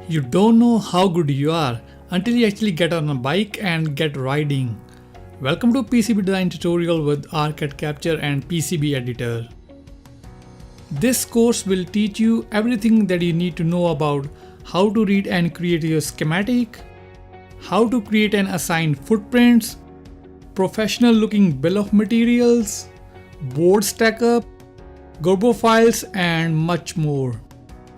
You don't know how good you are until you actually get on a bike and get riding. Welcome to PCB design tutorial with OrCAD Capture and PCB editor. This course will teach you everything that you need to know about how to read and create your schematic, how to create and assign footprints, professional looking bill of materials, board stack-up, Gerber files and much more.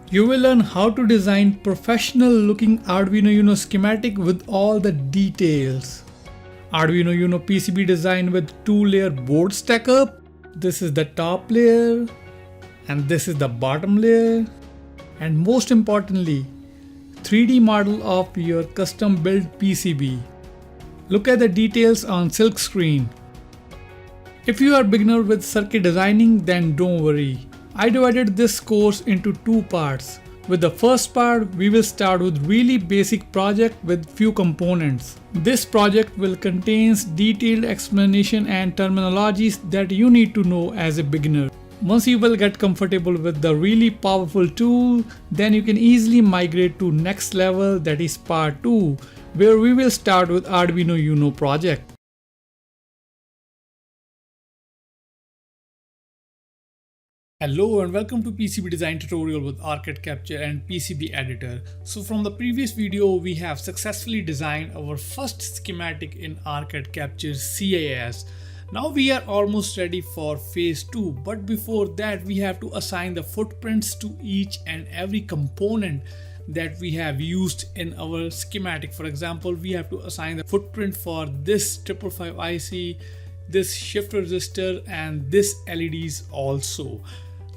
You will learn how to design professional looking Arduino Uno schematic with all the details. Arduino Uno PCB design with 2-layer board stack-up. This is the top layer and this is the bottom layer. And most importantly, 3D model of your custom built PCB. Look at the details on silk screen. If you are beginner with circuit designing, then don't worry. I divided this course into 2 parts. With the first part, we will start with really basic project with few components. This project will contain detailed explanation and terminologies that you need to know as a beginner. Once you will get comfortable with the really powerful tool, then you can easily migrate to next level, that is part 2, where we will start with Arduino Uno project. Hello and welcome to PCB design tutorial with OrCAD Capture and PCB editor. So from the previous video, we have successfully designed our first schematic in OrCAD Capture CIS. Now we are almost ready for phase 2, but before that we have to assign the footprints to each and every component that we have used in our schematic. For example, we have to assign the footprint for this 555 IC, this shift resistor and this LEDs also.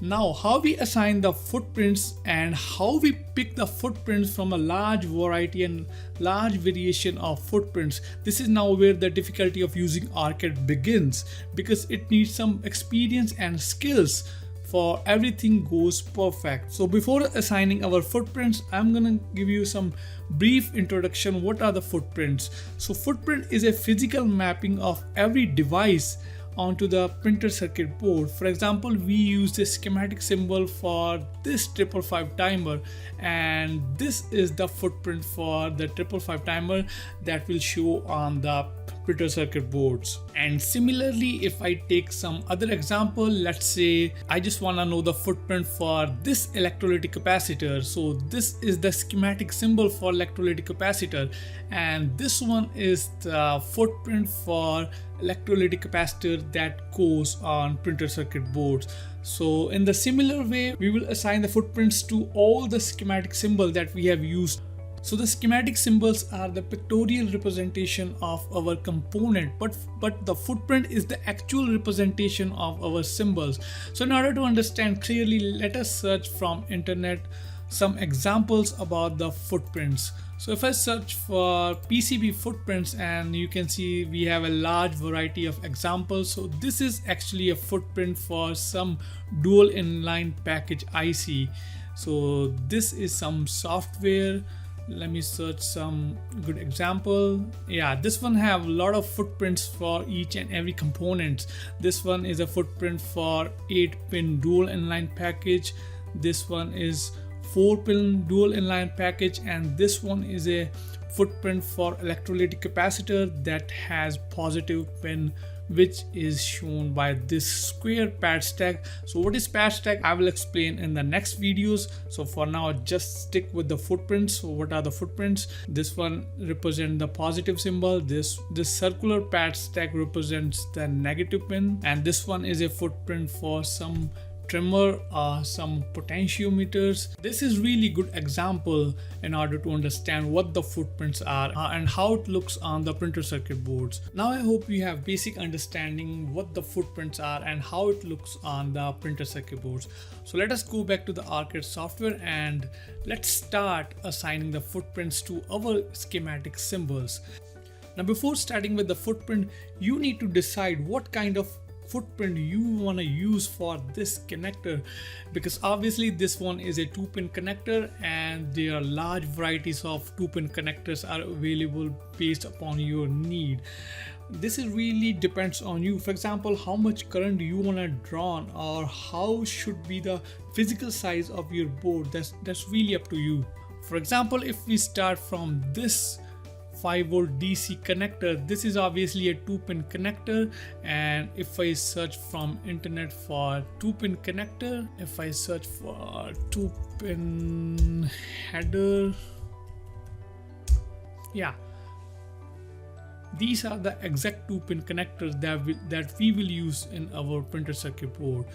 Now, how we assign the footprints and how we pick the footprints from a large variety and large variation of footprints. This is now where the difficulty of using OrCAD begins, because it needs some experience and skills for everything goes perfect. So before assigning our footprints, I'm gonna give you some brief introduction. What are the footprints? So footprint is a physical mapping of every device onto the printed circuit board. For example, we use the schematic symbol for this 555 timer, and this is the footprint for the 555 timer that will show on the printed circuit boards. And similarly, if I take some other example, let's say I just want to know the footprint for this electrolytic capacitor. So this is the schematic symbol for electrolytic capacitor, and this one is the footprint for electrolytic capacitor that goes on printed circuit boards. So in the similar way, we will assign the footprints to all the schematic symbols that we have used. So the schematic symbols are the pictorial representation of our component, but the footprint is the actual representation of our symbols. So in order to understand clearly, let us search from internet some examples about the footprints. So if I search for PCB footprints, and you can see we have a large variety of examples. So this is actually a footprint for some dual inline package IC. So this is some software. Let me search some good example. Yeah, this one have a lot of footprints for each and every component. This one is a footprint for 8-pin dual inline package. This one is 4-pin dual inline package, and this one is a footprint for electrolytic capacitor that has positive pin, which is shown by this square pad stack. So what is pad stack? I will explain in the next videos. So for now, just stick with the footprints. So what are the footprints? This one represents the positive symbol. This circular pad stack represents the negative pin, and this one is a footprint for some trimmer, some potentiometers. This is really good example in order to understand what the footprints are and how it looks on the printed circuit boards. Now I hope you have basic understanding what the footprints are and how it looks on the printed circuit boards. So let us go back to the OrCAD software and let's start assigning the footprints to our schematic symbols. Now before starting with the footprint, you need to decide what kind of footprint you want to use for this connector, because obviously this one is a 2-pin connector and there are large varieties of 2-pin connectors are available based upon your need. This is really depends on you. For example, how much current you want to draw or how should be the physical size of your board. That's really up to you. For example, if we start from this 5V DC connector, this is obviously a 2-pin connector, and if I search from internet for 2-pin connector, if I search for 2-pin header, yeah, these are the exact 2-pin connectors that we will use in our printed circuit board.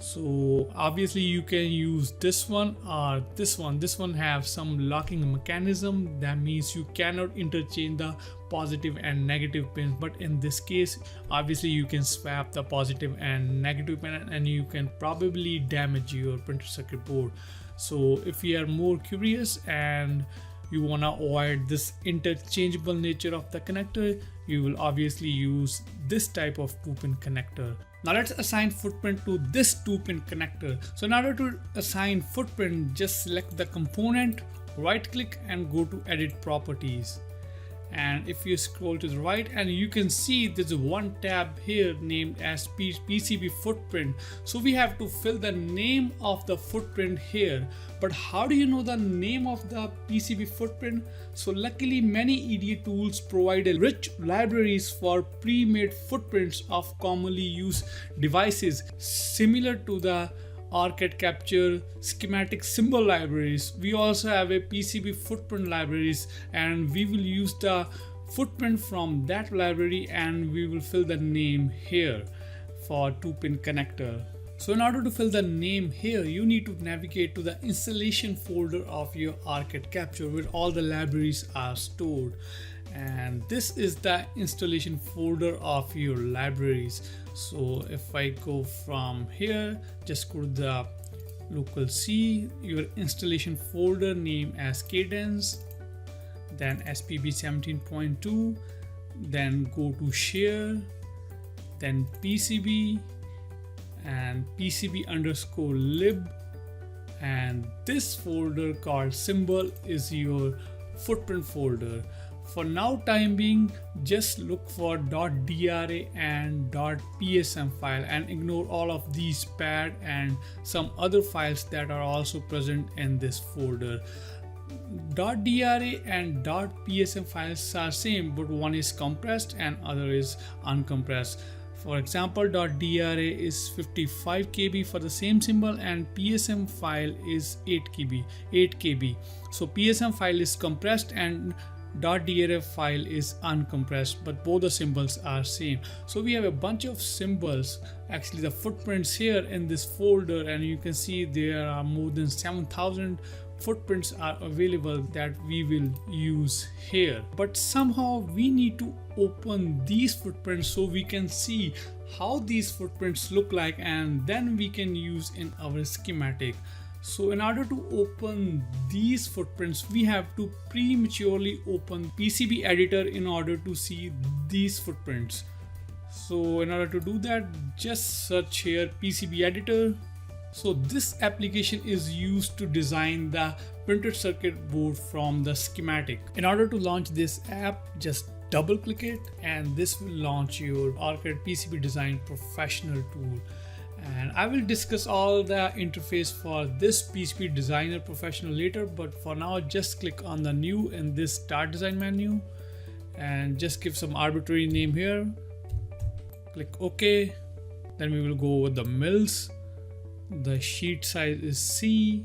So obviously you can use this one or this one. This one have some locking mechanism, that means you cannot interchange the positive and negative pins, but in this case obviously you can swap the positive and negative pin and you can probably damage your printed circuit board. So if you are more curious and you want to avoid this interchangeable nature of the connector, you will obviously use this type of 2-pin connector. Now let's assign footprint to this 2-pin connector. So in order to assign footprint, just select the component, right click and go to edit properties. And if you scroll to the right, and you can see there's one tab here named as PCB footprint. So we have to fill the name of the footprint here. But how do you know the name of the PCB footprint? So luckily many EDA tools provide rich libraries for pre-made footprints of commonly used devices, similar to the OrCAD capture schematic symbol libraries. We also have a PCB footprint libraries, and we will use the footprint from that library and we will fill the name here for 2-pin connector. So in order to fill the name here, you need to navigate to the installation folder of your OrCAD capture where all the libraries are stored. And this is the installation folder of your libraries. So if I go from here, just go to the local C, your installation folder name as Cadence, then SPB 17.2, then go to share, then PCB and PCB_lib, and this folder called symbol is your footprint folder. For now time being, just look for .dra and .psm file and ignore all of these pad and some other files that are also present in this folder. .dra and .psm files are same, but one is compressed and other is uncompressed. For example, .dra is 55 KB for the same symbol and PSM file is 8 KB. So PSM file is compressed and .drf file is uncompressed, but both the symbols are same. So we have a bunch of symbols, actually the footprints here in this folder, and you can see there are more than 7,000 footprints are available that we will use here. But somehow we need to open these footprints so we can see how these footprints look like, and then we can use in our schematic. So in order to open these footprints, we have to prematurely open PCB editor in order to see these footprints. So in order to do that, just search here PCB editor. So this application is used to design the printed circuit board from the schematic. In order to launch this app, just double click it and this will launch your OrCAD PCB Design Professional tool. And I will discuss all the interface for this PCB Designer Professional later, but for now just click on the new in this Start Design menu and just give some arbitrary name here. Click OK. Then we will go with the mills. The sheet size is C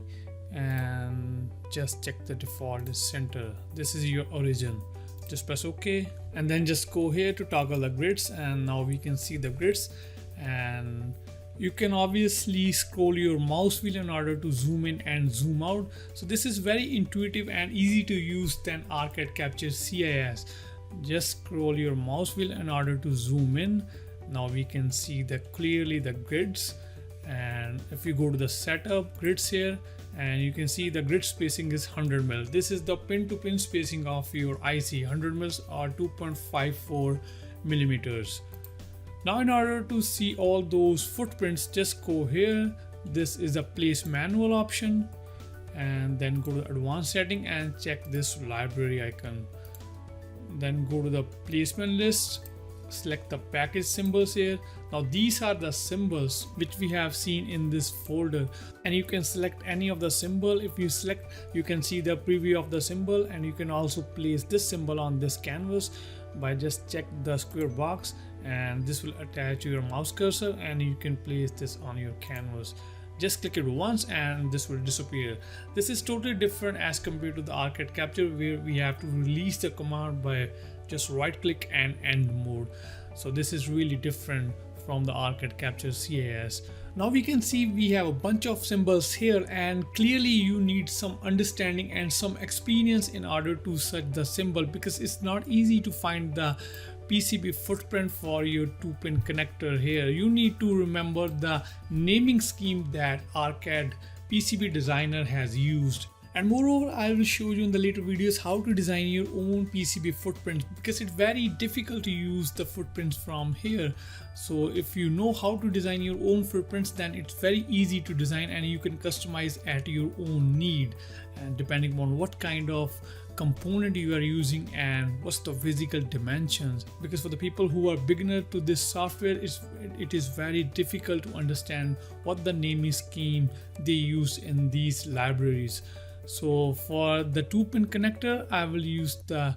and just check the default is center. This is your origin. Just press OK and then just go here to toggle the grids, and now we can see the grids. And you can obviously scroll your mouse wheel in order to zoom in and zoom out. So this is very intuitive and easy to use than OrCAD Capture CIS. Just scroll your mouse wheel in order to zoom in. Now we can see clearly the grids. And if you go to the setup grids here, and you can see the grid spacing is 100 mil. This is the pin to pin spacing of your IC, 100 mils or 2.54 millimeters. Now in order to see all those footprints, just go here. This is the place manual option, and then go to advanced setting and check this library icon. Then go to the placement list, select the package symbols here. Now these are the symbols which we have seen in this folder, and you can select any of the symbol. If you select, you can see the preview of the symbol, and you can also place this symbol on this canvas by just check the square box, and this will attach to your mouse cursor and you can place this on your canvas. Just click it once and this will disappear. This is totally different as compared to the OrCAD capture, where we have to release the command by just right click and end mode. So this is really different from the OrCAD capture CAS. Now we can see we have a bunch of symbols here, and clearly you need some understanding and some experience in order to search the symbol, because it's not easy to find the PCB footprint for your 2-pin connector here. You need to remember the naming scheme that OrCAD PCB designer has used. And moreover, I will show you in the later videos how to design your own PCB footprints, because it's very difficult to use the footprints from here. So if you know how to design your own footprints, then it's very easy to design and you can customize at your own need, and depending on what kind of component you are using and what's the physical dimensions. Because for the people who are beginner to this software, it is very difficult to understand what the naming scheme they use in these libraries. So for the 2-pin connector, I will use the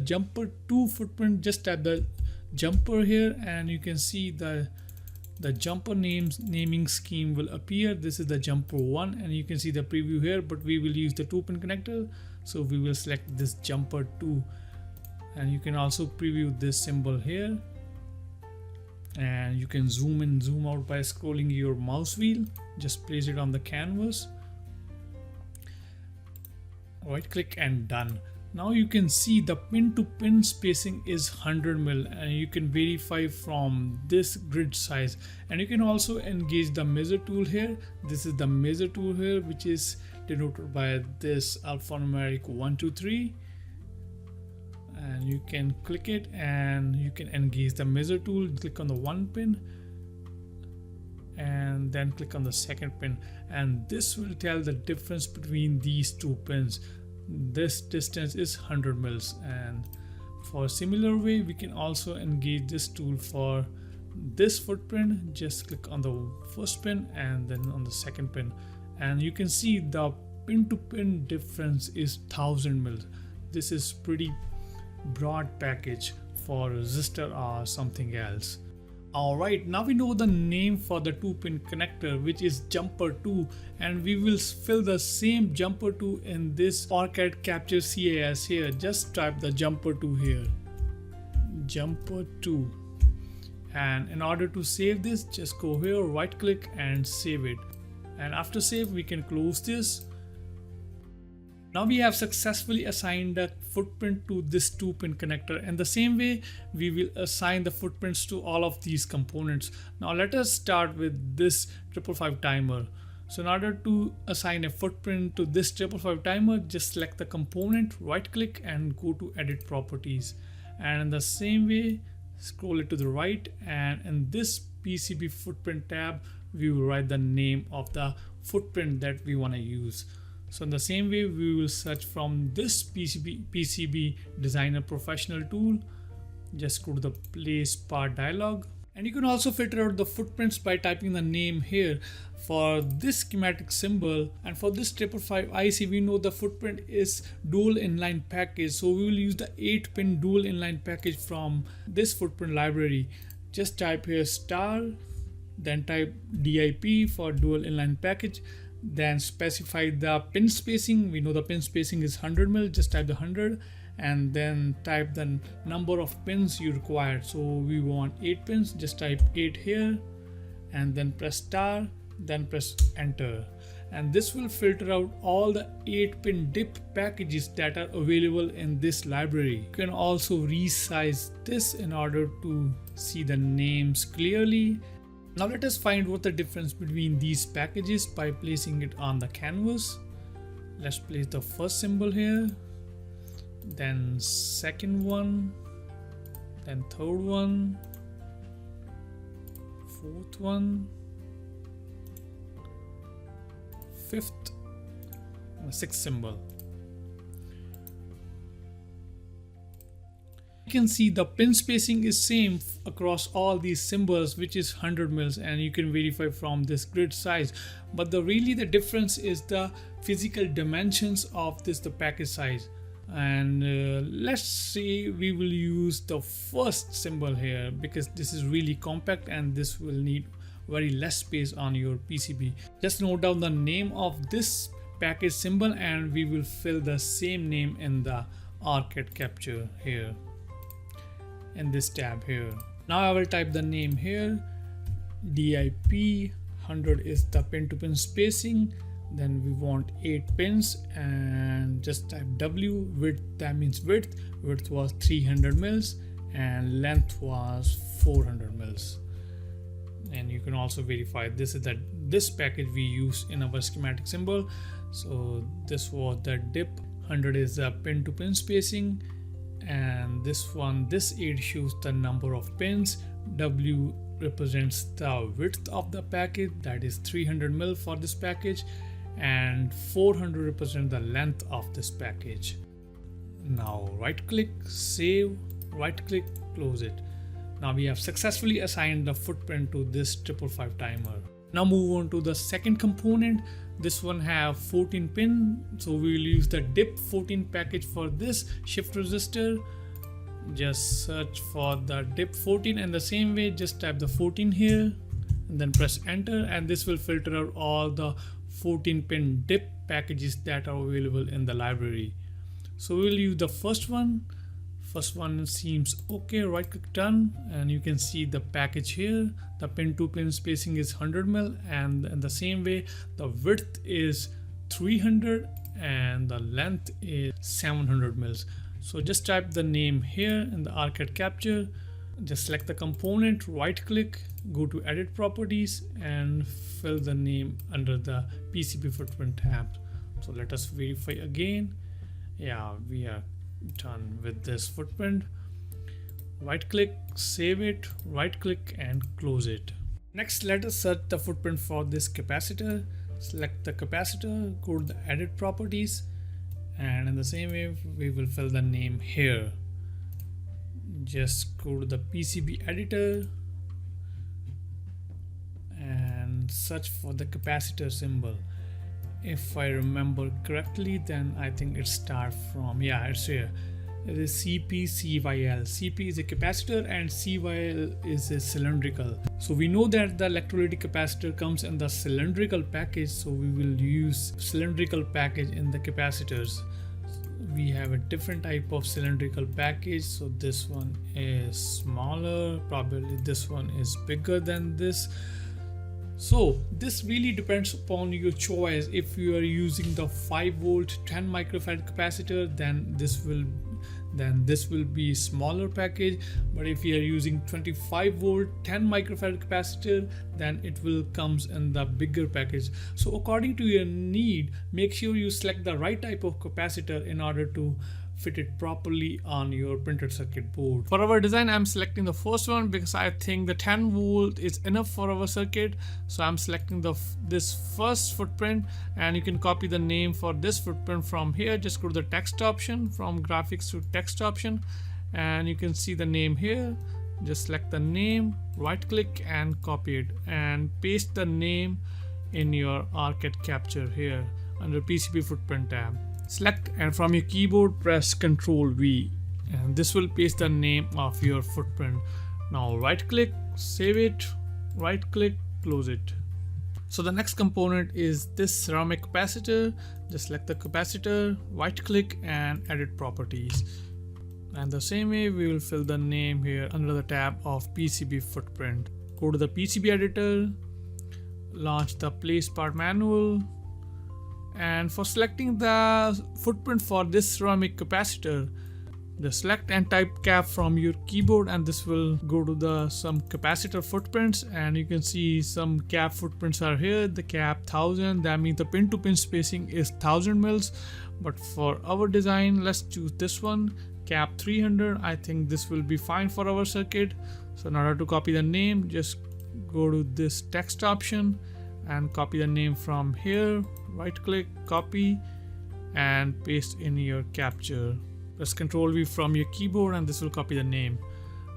jumper 2 footprint. Just type the jumper here and you can see the jumper naming scheme will appear. This is the jumper 1 and you can see the preview here, but we will use the 2-pin connector, so we will select this jumper 2, and you can also preview this symbol here, and you can zoom in, zoom out by scrolling your mouse wheel. Just place it on the canvas, right click and done. Now you can see the pin to pin spacing is 100 mm, and you can verify from this grid size. And you can also engage the measure tool here. This is the measure tool here, which is denoted by this alphanumeric 1 2 3, and you can click it and you can engage the measure tool. Click on the 1 pin and then click on the 2nd pin, and this will tell the difference between these 2 pins. This distance is 100 mils, and for a similar way we can also engage this tool for this footprint. Just click on the 1st pin and then on the 2nd pin, and you can see the pin to pin difference is 1000 mils. This is pretty broad package for resistor or something else. Alright, now we know the name for the 2-pin connector, which is jumper 2, and we will fill the same jumper 2 in this OrCAD capture CAS here. Just type the jumper 2 here, jumper 2, and in order to save this, just go here, right click and save it, and after save we can close this. Now we have successfully assigned a footprint to this 2-pin connector, and the same way we will assign the footprints to all of these components. Now let us start with this 555 timer. So in order to assign a footprint to this 555 timer, just select the component, right click and go to edit properties, and in the same way scroll it to the right, and in this PCB footprint tab we will write the name of the footprint that we want to use. So in the same way we will search from this PCB designer professional tool. Just go to the place part dialog, and you can also filter out the footprints by typing the name here. For this schematic symbol and for this 555 IC, we know the footprint is dual inline package, so we will use the 8-pin dual inline package from this footprint library. Just type here star, then type DIP for dual inline package, then specify the pin spacing. We know the pin spacing is 100 mil, just type the 100, and then type the number of pins you require. So we want 8 pins, just type 8 here, and then press star, then press enter, and this will filter out all the 8-pin DIP packages that are available in this library. You can also resize this in order to see the names clearly. Now let us find what the difference between these packages by placing it on the canvas. Let's place the first symbol here, then 2nd one, then 3rd one, 4th one, 5th, and the 6th symbol. You can see the pin spacing is same across all these symbols, which is 100 mils, and you can verify from this grid size. But the difference is the physical dimensions of the package size. And let's say we will use the first symbol here, because this is really compact and this will need very less space on your PCB. Just note down the name of this package symbol and we will fill the same name in the OrCAD capture here in this tab here. Now I will type the name here. DIP 100 is the pin to pin spacing. Then we want 8 pins and just type W. Width, that means width was 300 mils and length was 400 mils. And you can also verify this package we use in our schematic symbol. So this was the dip. 100 is the pin to pin spacing, and this 8 shows the number of pins. W represents the width of the package, that is 300 mil for this package, and 400 represents the length of this package. Now right click, save, right click, close it. Now we have successfully assigned the footprint to this 555 timer. Now move on to the second component. This one have 14 pin, so we will use the dip 14 package for this shift resistor. Just search for the dip 14, and the same way just type the 14 here and then press enter, and this will filter out all the 14 pin dip packages that are available in the library. So we'll use the first one. First one seems okay. Right click, done, and you can see the package here. The pin to pin spacing is 100 mil, and in the same way the width is 300 and the length is 700 mils. So just type the name here in the OrCAD capture. Just select the component, right click, go to edit properties and fill the name under the PCB footprint tab. So let us verify again. Yeah, we are done with this footprint. Right click, save it, right click and close it. Next, let us search the footprint for this capacitor. Select the capacitor, go to the edit properties, and in the same way we will fill the name here. Just go to the PCB editor and search for the capacitor symbol. If I remember correctly, then I think it starts from, yeah, it's here. It is CP/CYL. CP is a capacitor and CYL is a cylindrical. So we know that the electrolytic capacitor comes in the cylindrical package, so we will use cylindrical package in the capacitors. We have a different type of cylindrical package, so this one is smaller, probably this one is bigger than this. So this really depends upon your choice. If you are using the 5 volt 10 microfarad capacitor, then this will be smaller package. But if you are using 25 volt 10 microfarad capacitor, then it will comes in the bigger package. So according to your need, make sure you select the right type of capacitor in order to fit it properly on your printed circuit board. For our design, I'm selecting the first one because I think the 10 volt is enough for our circuit. So I'm selecting this first footprint, and you can copy the name for this footprint from here. Just go to the text option, from graphics to text option, and you can see the name here. Just select the name, right click and copy it and paste the name in your OrCAD capture here under PCB footprint tab. Select, and from your keyboard press Ctrl V, and this will paste the name of your footprint. Now right click, save it, right click, close it. So the next component is this ceramic capacitor. Just select the capacitor, right click and edit properties. And the same way we will fill the name here under the tab of PCB footprint. Go to the PCB editor, launch the place part manual. And for selecting the footprint for this ceramic capacitor, just select and type cap from your keyboard, and this will go to some capacitor footprints, and you can see some cap footprints are here. The cap 1000, that means the pin to pin spacing is 1000 mils. But for our design, let's choose this one, cap 300. I think this will be fine for our circuit. So in order to copy the name, just go to this text option and copy the name from here. Right click, copy and paste in your capture. Press Ctrl V from your keyboard and this will copy the name.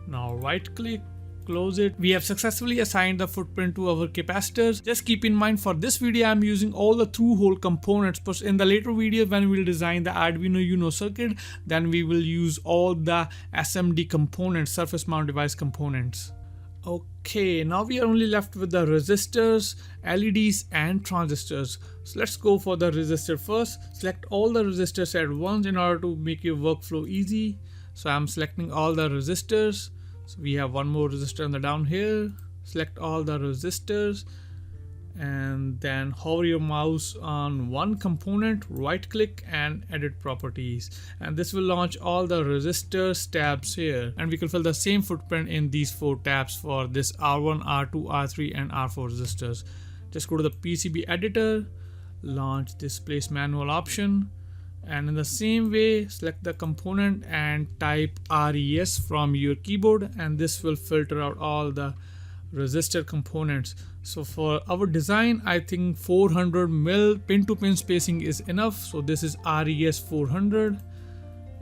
Now right click, close it. We have successfully assigned the footprint to our capacitors. Just keep in mind, for this video I'm using all the through-hole components, but in the later video when we'll design the Arduino Uno circuit, then we will use all the SMD components, surface mount device components. Okay, now we are only left with the resistors, LEDs and transistors. So let's go for the resistor first. Select all the resistors at once in order to make your workflow easy. So I'm selecting all the resistors. So we have one more resistor on the down here. Select all the resistors and then hover your mouse on one component, right click and edit properties, and this will launch all the resistors tabs here, and we can fill the same footprint in these 4 tabs for this R1, R2, R3 and R4 resistors. Just go to the PCB editor, launch this place manual option, and in the same way select the component and type RES from your keyboard, and this will filter out all the resistor components. So for our design, I think 400 mil pin-to-pin spacing is enough. So this is RES 400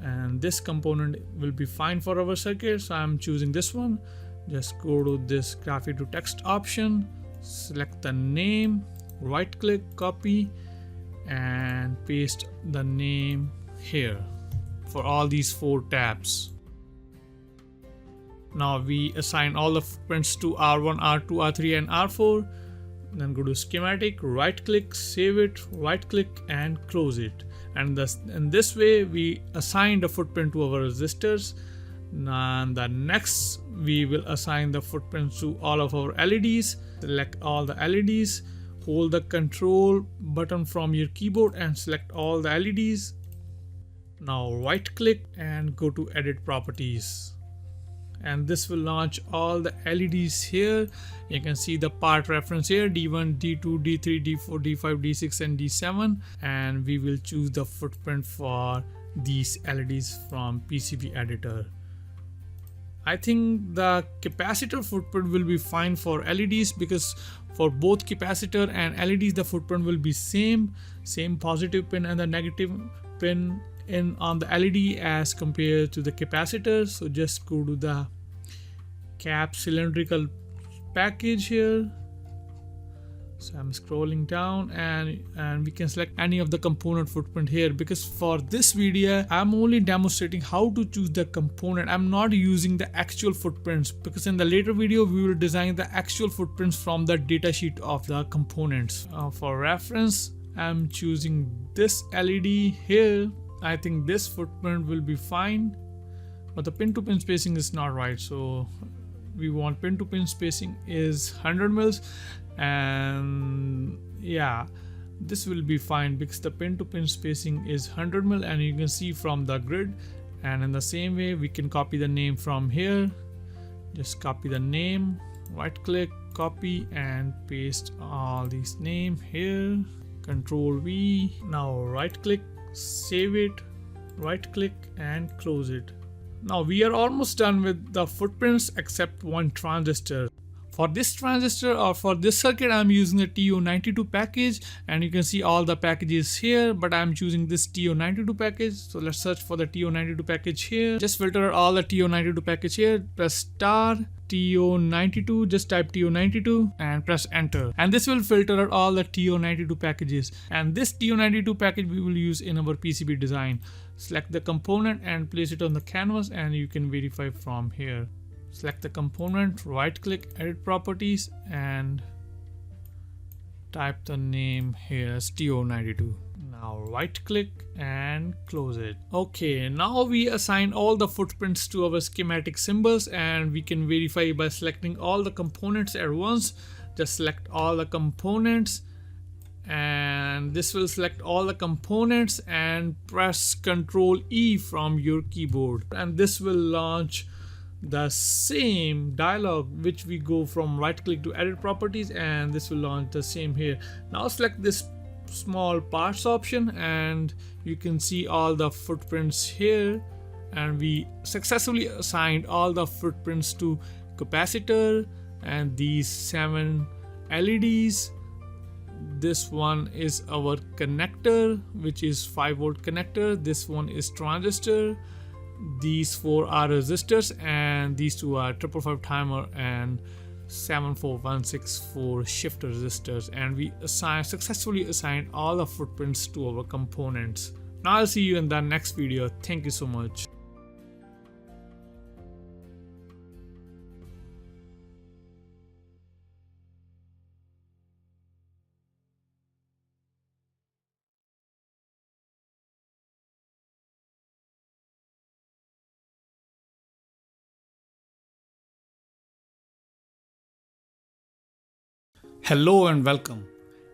and this component will be fine for our circuit. So I'm choosing this one. Just go to this graphic to text option, select the name, right click, copy and paste the name here for all these 4 tabs. Now we assign all the footprints to R1, R2, R3 and R4. Then go to schematic, right click, save it, right click and close it. And in this way we assign the footprint to our resistors. And the next we will assign the footprints to all of our LEDs. Select all the LEDs, hold the control button from your keyboard and select all the LEDs. Now right click and go to edit properties. And this will launch all the LEDs here. You can see the part reference here, D1, D2, D3, D4, D5, D6 and D7, and we will choose the footprint for these LEDs from PCB editor. I think the capacitor footprint will be fine for LEDs because for both capacitor and LEDs the footprint will be same positive pin and the negative pin on the LED as compared to the capacitor. So just go to the cap cylindrical package here. So I'm scrolling down and we can select any of the component footprint here, because for this video I'm only demonstrating how to choose the component. I'm not using the actual footprints because in the later video we will design the actual footprints from the datasheet of the components. For reference, I'm choosing this LED here. I think this footprint will be fine, but the pin-to-pin spacing is not right. So we want pin-to-pin spacing is 100 mils, and yeah, this will be fine because the pin-to-pin spacing is 100 mil, and you can see from the grid. And in the same way we can copy the name from here. Just copy the name, right click, copy and paste all these names here. Control V. Now right click, save it, right click and close it. Now we are almost done with the footprints except one transistor. For this transistor or for this circuit I'm using the TO92 package, and you can see all the packages here, but I'm choosing this TO92 package. So let's search for the TO92 package here. Just filter all the TO92 package here, press star TO92, just type TO92 and press enter, and this will filter out all the TO92 packages, and this TO92 package we will use in our PCB design. Select the component and place it on the canvas, and you can verify from here. Select the component, right click, edit properties and type the name here as TO92. Now right click and close it. Okay, now we assign all the footprints to our schematic symbols, and we can verify by selecting all the components at once. Just select all the components, and this will select all the components, and press Ctrl E from your keyboard, and this will launch the same dialog which we go from right click to edit properties, and this will launch the same here. Now select this small parts option and you can see all the footprints here, and we successfully assigned all the footprints to capacitor and these 7 LEDs, This one is our connector, which is 5-volt connector. This one is transistor. These 4 are resistors, and these 2 are 555 timer and 74164 shift resistors. And we successfully assigned all the footprints to our components. Now I'll see you in the next video. Thank you so much. Hello and welcome.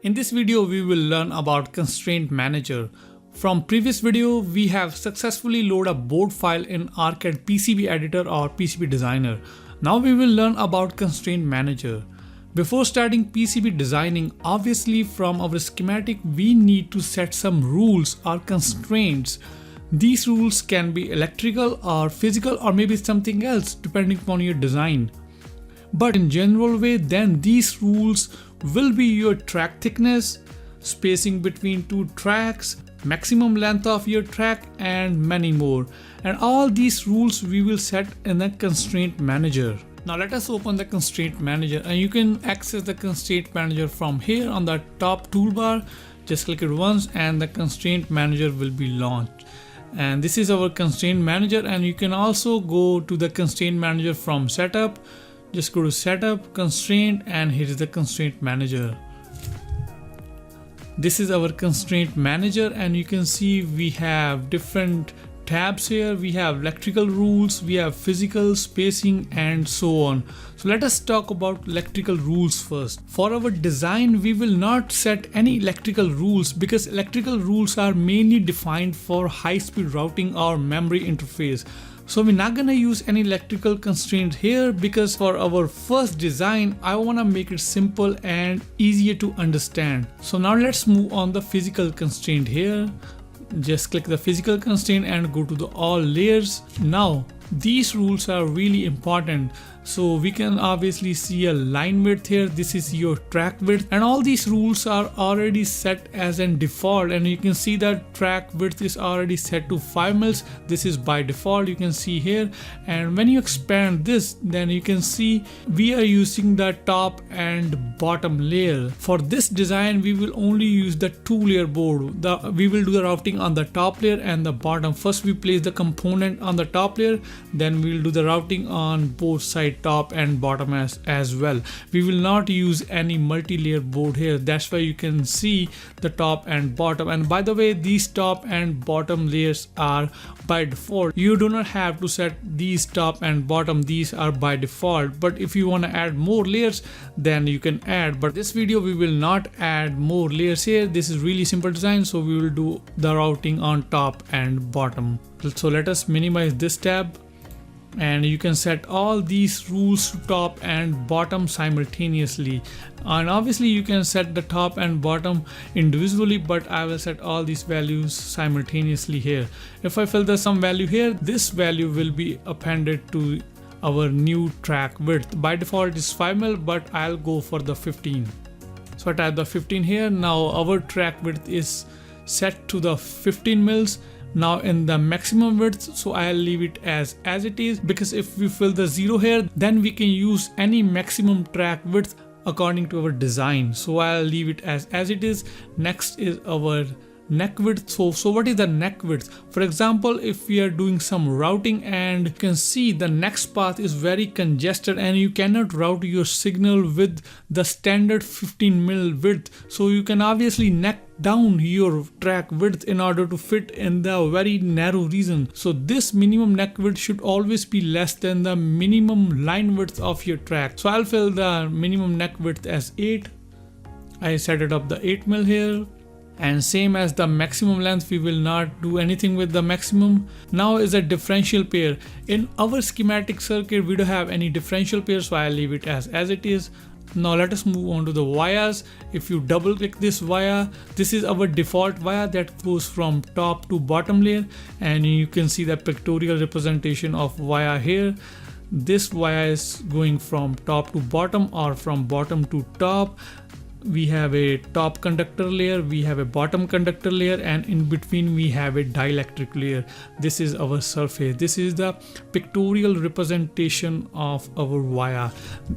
In this video we will learn about constraint manager. From previous video we have successfully loaded a board file in OrCAD PCB editor or PCB designer. Now we will learn about constraint manager. Before starting PCB designing, obviously from our schematic we need to set some rules or constraints. These rules can be electrical or physical or maybe something else depending upon your design. But in general way, then these rules will be your track thickness, spacing between 2 tracks, maximum length of your track, and many more. And all these rules we will set in the constraint manager. Now let us open the constraint manager, and you can access the constraint manager from here on the top toolbar. Just click it once and the constraint manager will be launched. And this is our constraint manager, and you can also go to the constraint manager from setup. Just go to setup, constraint, and here is the constraint manager. This is our constraint manager, and you can see we have different tabs here. We have electrical rules, we have physical, spacing, and so on. So let us talk about electrical rules first. For our design we will not set any electrical rules because electrical rules are mainly defined for high-speed routing or memory interface. So we're not gonna use any electrical constraint here because for our first design I wanna make it simple and easier to understand. So now let's move on the physical constraint here. Just click the physical constraint and go to the all layers. Now these rules are really important. So we can obviously see a line width here. This is your track width, and all these rules are already set as an default, and you can see that track width is already set to 5 mils. This is by default, you can see here. And when you expand this, then you can see we are using the top and bottom layer. For this design we will only use the 2-layer board. We will do the routing on the top layer and the bottom. First we place the component on the top layer, then we'll do the routing on both sides, top and bottom as well. We will not use any multi-layer board here. That's why you can see the top and bottom. And by the way, these top and bottom layers are by default. You do not have to set these top and bottom. These are by default. But if you want to add more layers, then you can add. But this video we will not add more layers here. This is really simple design. So we will do the routing on top and bottom. So let us minimize this tab. And you can set all these rules to top and bottom simultaneously, and obviously you can set the top and bottom individually, but I will set all these values simultaneously here. If I fill some value here, this value will be appended to our new track width. By default is 5 mil, but I'll go for the 15. So I type the 15 here. Now our track width is set to the 15 mils. Now in the maximum width, so I'll leave it as it is, because if we fill the 0 here, then we can use any maximum track width according to our design. So I'll leave it as it is. Next is our neck width. So what is the neck width? For example, if we are doing some routing and you can see the next path is very congested and you cannot route your signal with the standard 15 mil width, so you can obviously neck down your track width in order to fit in the very narrow region. So this minimum neck width should always be less than the minimum line width of your track. So I'll fill the minimum neck width as 8. I set it up the 8 mil here. And same as the maximum length, we will not do anything with the maximum. Now is a differential pair. In our schematic circuit we don't have any differential pair, so I'll leave it as it is. Now let us move on to the wires. If you double click this wire, this is our default wire that goes from top to bottom layer, and you can see the pictorial representation of wire here. This wire is going from top to bottom or from bottom to top. we have a top conductor layer, we have a bottom conductor layer, and in between we have a dielectric layer. This is our surface. This is the pictorial representation of our via,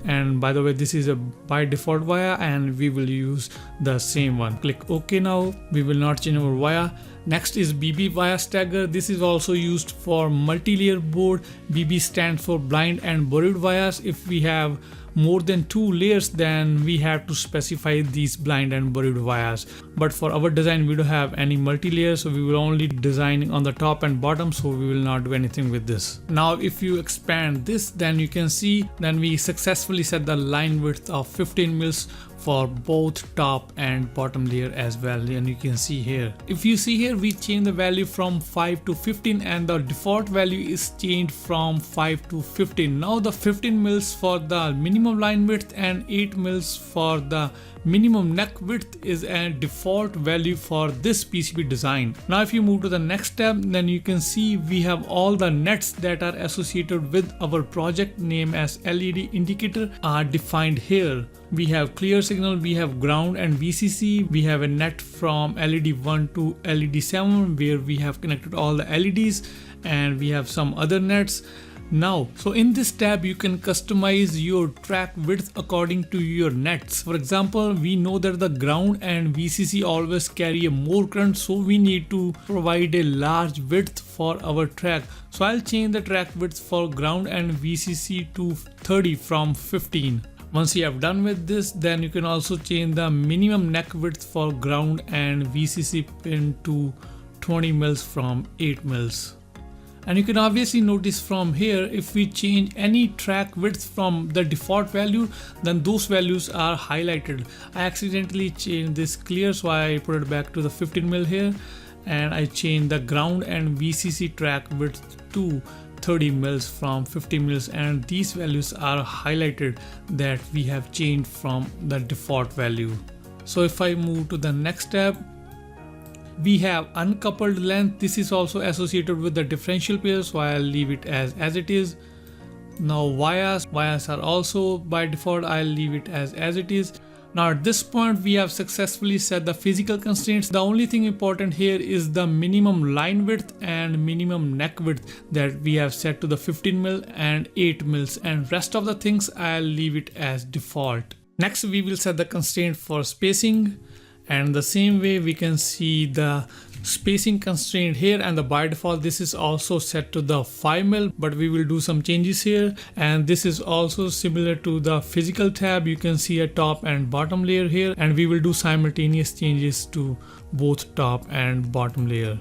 and by the way, this is a by default via and we will use the same one. Click OK. Now we will not change our via. Next is BB via stagger. This is also used for multi-layer board. BB stands for blind and buried vias. If we have more than 2 layers, then we have to specify these blind and buried vias. But for our design, we don't have any multi-layer, so we will only design on the top and bottom, so we will not do anything with this. Now if you expand this, then you can see then we successfully set the line width of 15 mils for both top and bottom layer as well, and you can see here. If you see here, we change the value from 5 to 15 and the default value is changed from 5 to 15. Now the 15 mils for the minimum line width and 8 mils for the minimum neck width is a default value for this PCB design. Now if you move to the next tab, then you can see we have all the nets that are associated with our project name as LED indicator are defined here. We have clear signal, we have ground and VCC, we have a net from LED 1 to LED 7 where we have connected all the LEDs, and we have some other nets. Now, so in this tab you can customize your track width according to your nets. For example, we know that the ground and VCC always carry a more current, so we need to provide a large width for our track. So I'll change the track width for ground and VCC to 30 from 15. Once you have done with this, then you can also change the minimum neck width for ground and VCC pin to 20 mils from 8 mils. And you can obviously notice from here, if we change any track width from the default value, then those values are highlighted. I accidentally changed this clear, so I put it back to the 15 mil here, and I changed the ground and VCC track width to 30 mils from 50 mils, and these values are highlighted that we have changed from the default value. So if I move to the next tab, we have uncoupled length. This is also associated with the differential pair, so I'll leave it as it is. Now vias are also by default, I'll leave it as it is. Now at this point we have successfully set the physical constraints. The only thing important here is the minimum line width and minimum neck width that we have set to the 15 mil and 8 mils, and rest of the things I'll leave it as default. Next we will set the constraint for spacing, and the same way we can see the spacing constraint here, and the by default this is also set to the 5 mil, but we will do some changes here. And this is also similar to the physical tab. You can see a top and bottom layer here, and we will do simultaneous changes to both top and bottom layer.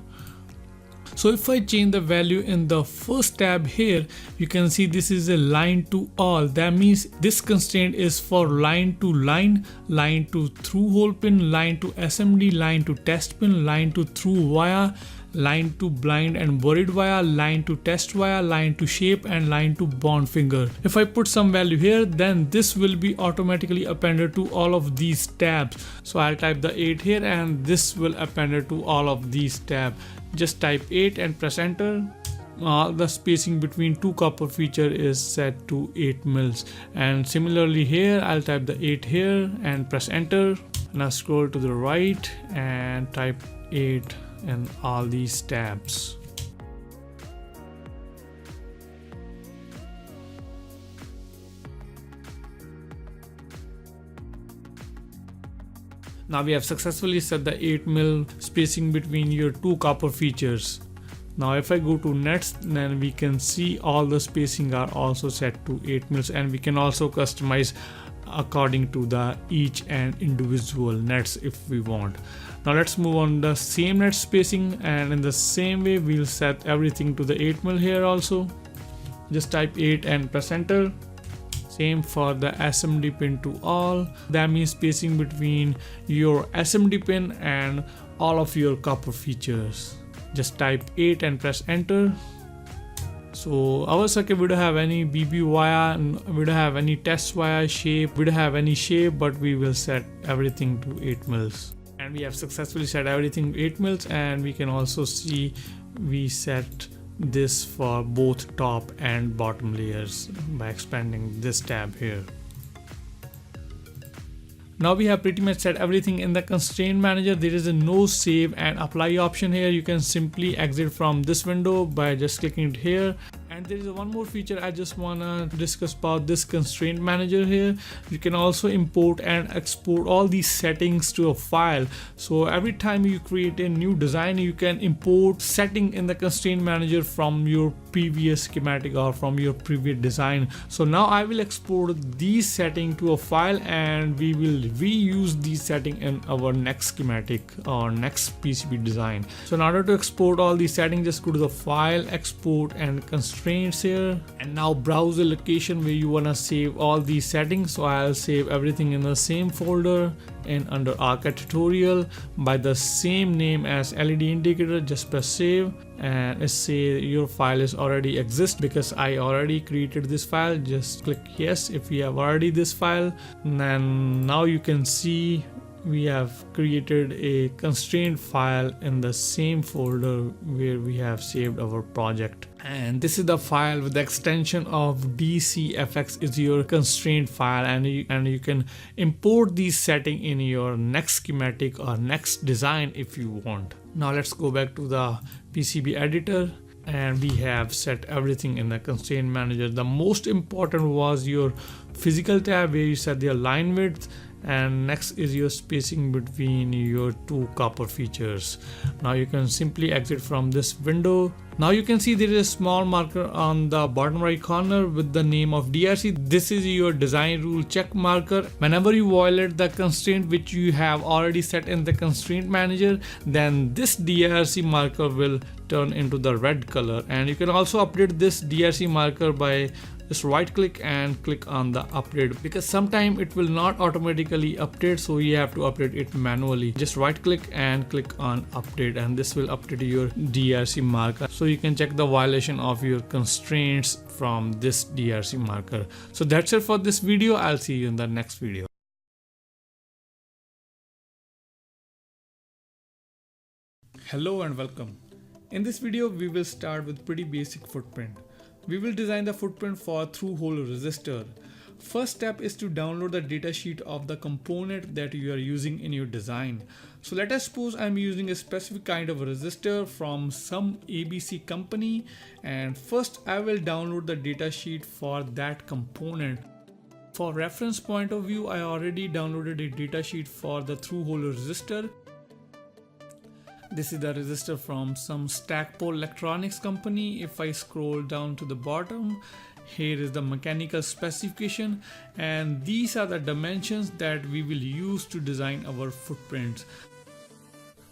So if I change the value in the first tab here, you can see this is a line to all. That means this constraint is for line to line, line to through hole pin, line to SMD, line to test pin, line to through via, line to blind and buried via, line to test via, line to shape, and line to bond finger. If I put some value here, then this will be automatically appended to all of these tabs. So I'll type the 8 here, and this will append to all of these tabs. Just type 8 and press enter. The spacing between two copper feature is set to 8 mils, and similarly here I'll type the 8 here and press enter. Now scroll to the right and type 8 in all these tabs. Now we have successfully set the 8 mil spacing between your two copper features. Now if I go to nets, then we can see all the spacing are also set to 8 mils, and we can also customize according to the each and individual nets if we want. Now let's move on the same net spacing, and in the same way we'll set everything to the 8 mil here also. Just type 8 and press enter. Same for the SMD pin to all. That means spacing between your SMD pin and all of your copper features. Just type 8 and press enter. So our circuit, we don't have any BB wire, we don't have any test wire shape, we don't have any shape, but we will set everything to 8 mils. And we have successfully set everything 8 mils, and we can also see we set this for both top and bottom layers by expanding this tab here. Now we have pretty much set everything in the constraint manager. There is a no save and apply option here. You can simply exit from this window by just clicking it here. And there is one more feature I just wanna discuss about this constraint manager here. You can also import and export all these settings to a file. So every time you create a new design, you can import setting in the constraint manager from your previous schematic or from your previous design. So now I will export these settings to a file and we will reuse these settings in our next schematic or next PCB design. So in order to export all these settings, just go to the file, export and constraints here, and now browse the location where you want to save all these settings. So I'll save everything in the same folder and under OrCAD tutorial by the same name as LED indicator. Just press save and it say your file is already exist because I already created this file. Just click yes if you have already this file, and then now you can see we have created a constraint file in the same folder where we have saved our project. And this is the file with the extension of DCFX is your constraint file, and you can import these settings in your next schematic or next design if you want. Now let's go back to the PCB editor, and we have set everything in the constraint manager. The most important was your physical tab where you set the line width, and next is your spacing between your two copper features. Now you can simply exit from this window. Now you can see there is a small marker on the bottom right corner with the name of DRC. This is your design rule check marker. Whenever you violate the constraint which you have already set in the constraint manager, then this DRC marker will turn into the red color. And you can also update this DRC marker by just right click and click on the update, because sometimes it will not automatically update, so you have to update it manually. Just right click and click on update, and this will update your DRC marker, so you can check the violation of your constraints from this DRC marker. So that's it for this video. I'll see you in the next video. Hello and welcome. In this video we will start with pretty basic footprint. We will design the footprint for through-hole resistor. First step is to download the datasheet of the component that you are using in your design. So let us suppose I'm using a specific kind of resistor from some ABC company, and first I will download the datasheet for that component. For reference point of view, I already downloaded a datasheet for the through-hole resistor. This is the resistor from some Stackpole electronics company. If I scroll down to the bottom, here is the mechanical specification, and these are the dimensions that we will use to design our footprints.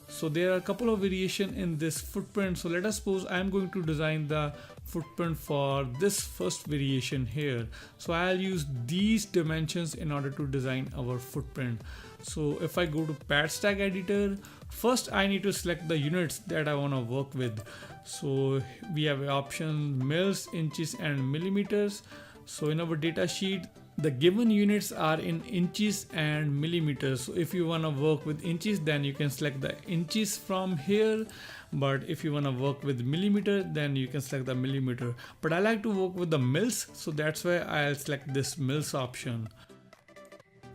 So there are a couple of variations in this footprint. So let us suppose I'm going to design the footprint for this first variation here. So I'll use these dimensions in order to design our footprint. So if I go to pad stack editor, first I need to select the units that I want to work with. So we have options mils, inches and millimeters. So in our data sheet, the given units are in inches and millimeters. So if you want to work with inches, then you can select the inches from here. But if you want to work with millimeter, then you can select the millimeter. But I like to work with the mils, so that's why I'll select this mils option.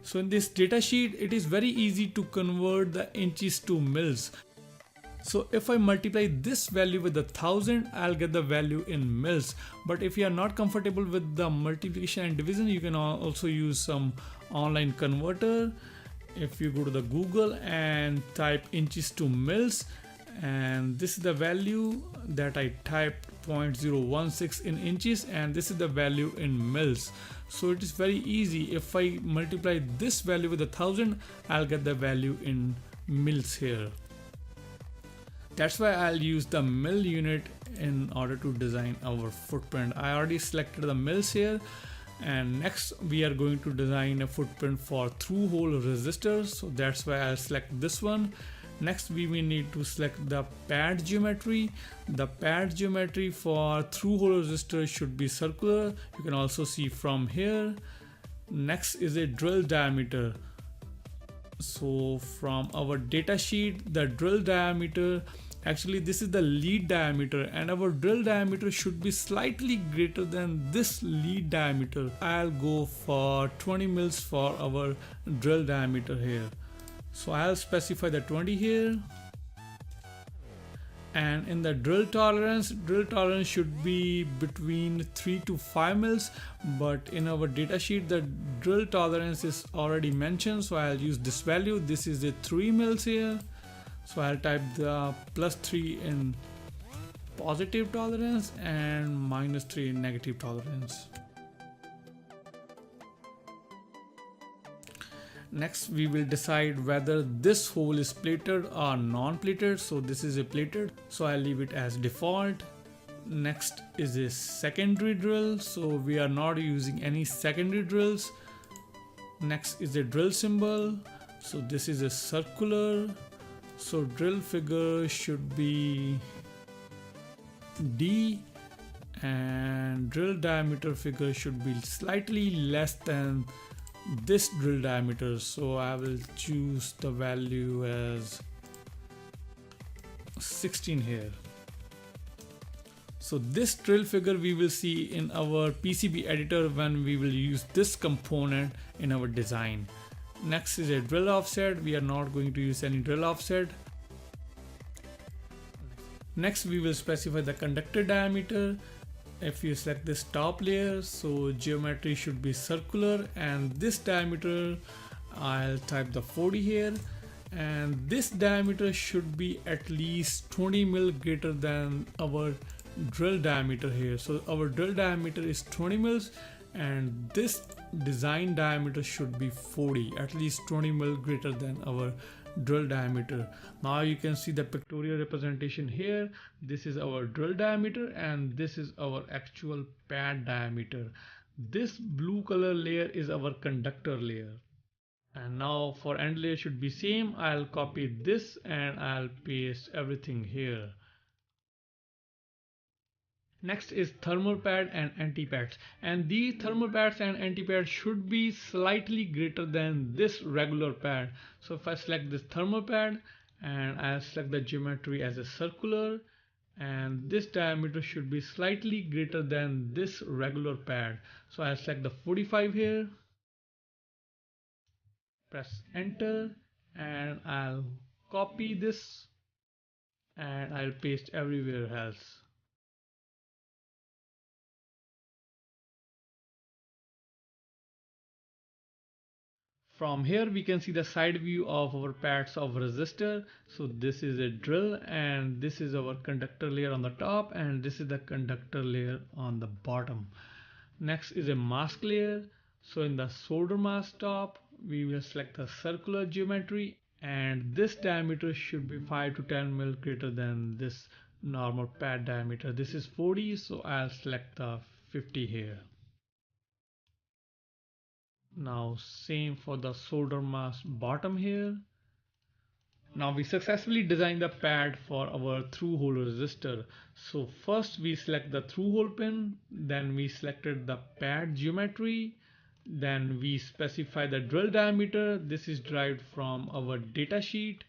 So in this data sheet, it is very easy to convert the inches to mils. So if I multiply this value with 1000, I'll get the value in mils. But if you are not comfortable with the multiplication and division, you can also use some online converter. If you go to the Google and type inches to mils, and this is the value that I typed 0.016 in inches, and this is the value in mils. So it is very easy. If I multiply this value with 1000, I'll get the value in mils here. That's why I'll use the mil unit in order to design our footprint. I already selected the mils here, and next we are going to design a footprint for through-hole resistors. So that's why I'll select this one. Next we will need to select the pad geometry. The pad geometry for through-hole resistor should be circular. You can also see from here. Next is a drill diameter. So from our data sheet, the drill diameter Actually, this is the lead diameter, and our drill diameter should be slightly greater than this lead diameter. I'll go for 20 mils for our drill diameter here. So I'll specify the 20 here. And in the drill tolerance should be between 3 to 5 mils, but in our datasheet the drill tolerance is already mentioned, so I'll use this value. This is the 3 mils here, so I'll type the +3 in positive tolerance and -3 in negative tolerance. Next, we will decide whether this hole is plated or non-plated. So this is a plated, so I'll leave it as default. Next is a secondary drill, so we are not using any secondary drills. Next is a drill symbol, so this is a circular, so drill figure should be D, and drill diameter figure should be slightly less than this drill diameter, so I will choose the value as 16 here. So this drill figure we will see in our PCB editor when we will use this component in our design. Next is a drill offset. We are not going to use any drill offset. Next we will specify the conductor diameter. If you select this top layer, so geometry should be circular, and this diameter I'll type the 40 here, and this diameter should be at least 20 mil greater than our drill diameter here. So our drill diameter is 20 mils and this design diameter should be 40, at least 20 mil greater than our drill diameter. Now you can see the pictorial representation here. This is our drill diameter and this is our actual pad diameter. This blue color layer is our conductor layer. And now for end layer should be same. I'll copy this and I'll paste everything here. Next is thermal pad and anti-pads, and these thermal pads and anti-pads should be slightly greater than this regular pad. So if I select this thermal pad and I select the geometry as a circular, and this diameter should be slightly greater than this regular pad. So I select the 45 here, press enter, and I'll copy this and I'll paste everywhere else. From here we can see the side view of our pads of resistor. So this is a drill and this is our conductor layer on the top and this is the conductor layer on the bottom. Next is a mask layer. So in the solder mask top we will select the circular geometry and this diameter should be 5 to 10 mil greater than this normal pad diameter. This is 40, so I'll select the 50 here. Now same for the solder mask bottom here. Now we successfully designed the pad for our through hole resistor. So first we select the through hole pin, then we selected the pad geometry, then we specify the drill diameter. This is derived from our data sheet,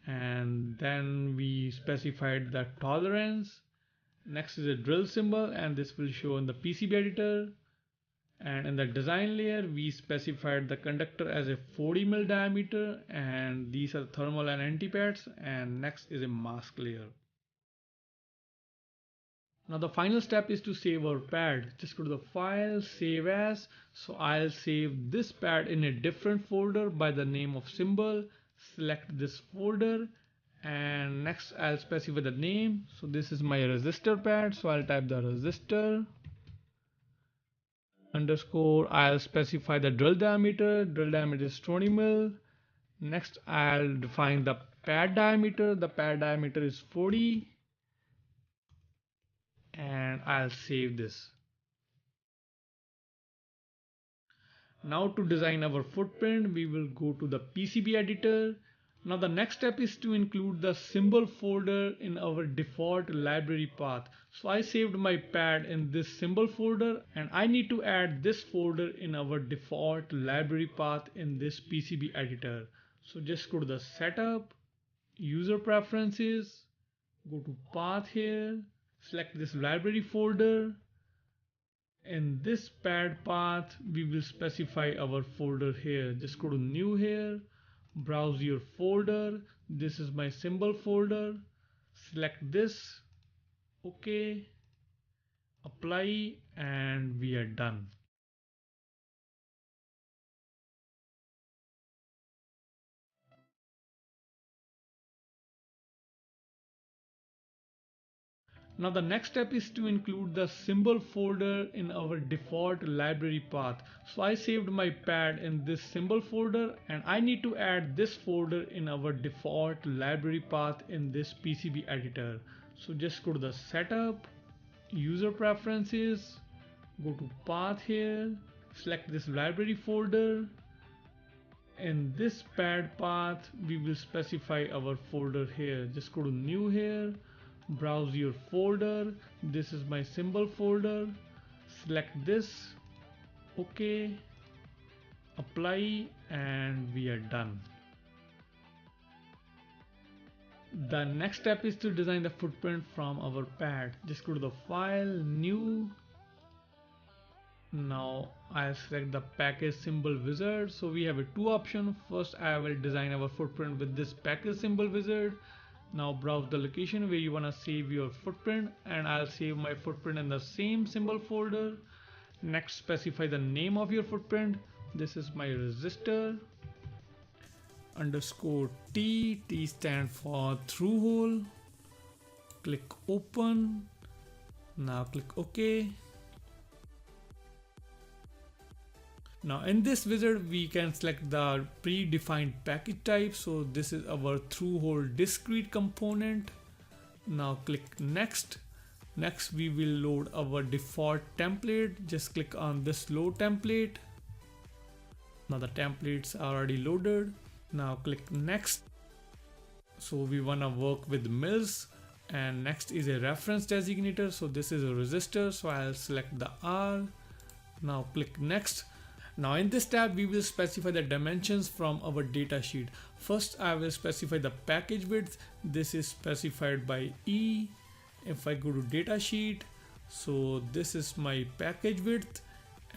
and then we specified the tolerance. Next is a drill symbol and this will show in the PCB editor. And in the design layer we specified the conductor as a 40 mil diameter and these are thermal and anti-pads, and next is a mask layer. Now the final step is to save our pad. Just go to the file, save as. So I'll save this pad in a different folder by the name of symbol. Select this folder and next I'll specify the name. So this is my resistor pad, so I'll type the resistor underscore. I'll specify the drill diameter. Drill diameter is 20 mil. Next I'll define the pad diameter. The pad diameter is 40 and I'll save this. Now to design our footprint we will go to the PCB editor. Now the next step is to include the symbol folder in our default library path. So I saved my pad in this symbol folder and I need to add this folder in our default library path in this PCB editor. So just go to the setup, user preferences, Go to path here, select this library folder. In this pad path, we will specify our folder here. Just go to new here, browse your folder. This is my symbol folder. Select this, OK, apply, and we are done. Now the next step is to include the symbol folder in our default library path. So I saved my pad in this symbol folder, and I need to add this folder in our default library path in this PCB editor. So just go to the setup, user preferences, go to path here, select this library folder. In this pad path, we will specify our folder here. Just go to new here, browse your folder. This is my symbol folder. Select this, OK, apply, and we are done. The next step is to design the footprint from our pad. Just go to the file, new. Now I'll select the package symbol wizard. So we have two options. First, I will design our footprint with this package symbol wizard. Now browse the location where you want to save your footprint, and I'll save my footprint in the same symbol folder. Next, specify the name of your footprint. This is my resistor underscore T. T stands for through hole. Click open. Now click OK. Now in this wizard, we can select the predefined package type. So this is our through hole discrete component. Now click next. Next, we will load our default template. Just click on this load template. Now the templates are already loaded. Now click next. So we want to work with mils, and next is a reference designator. So this is a resistor. So I'll select the R. Now click next. Now in this tab, we will specify the dimensions from our data sheet. First, I will specify the package width. This is specified by E. If I go to data sheet, so this is my package width,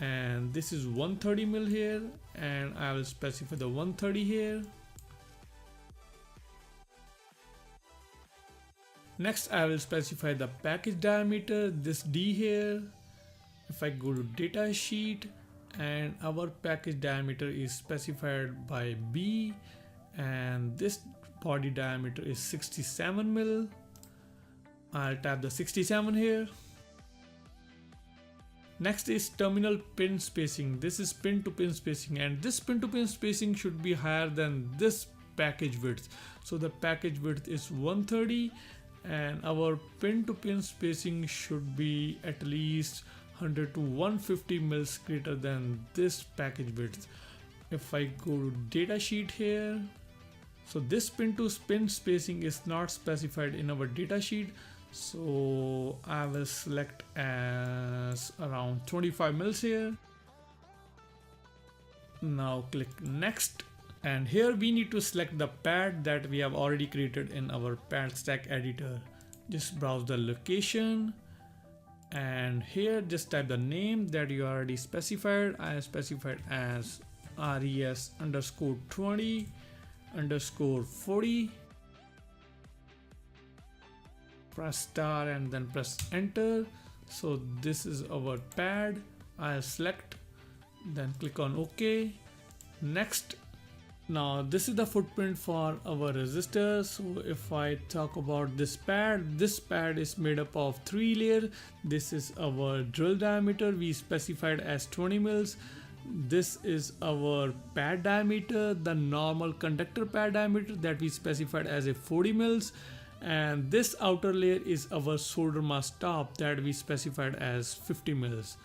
and this is 130 mil here, and I will specify the 130 here. Next, I will specify the package diameter, this D here. If I go to data sheet, and our package diameter is specified by B, and this body diameter is 67 mil. I'll tap the 67 here. Next is terminal pin spacing. This is pin to pin spacing, and this pin to pin spacing should be higher than this package width. So the package width is 130, and our pin to pin spacing should be at least 100 to 150 mils greater than this package width. If I go to data sheet here, so this pin to pin spacing is not specified in our data sheet, so I will select as around 25 mils here. Now click next, and here we need to select the pad that we have already created in our pad stack editor. Just browse the location, and here just type the name that you already specified. I specified as res underscore 20 underscore 40. Press star and then press enter. So this is our pad. I'll select, then click on OK. Next. Now this is the footprint for our resistors. So if I talk about this pad is made up of 3 layers. This is our drill diameter, we specified as 20 mils. This is our pad diameter, the normal conductor pad diameter that we specified as a 40 mils. And this outer layer is our solder mask top that we specified as 50 mils.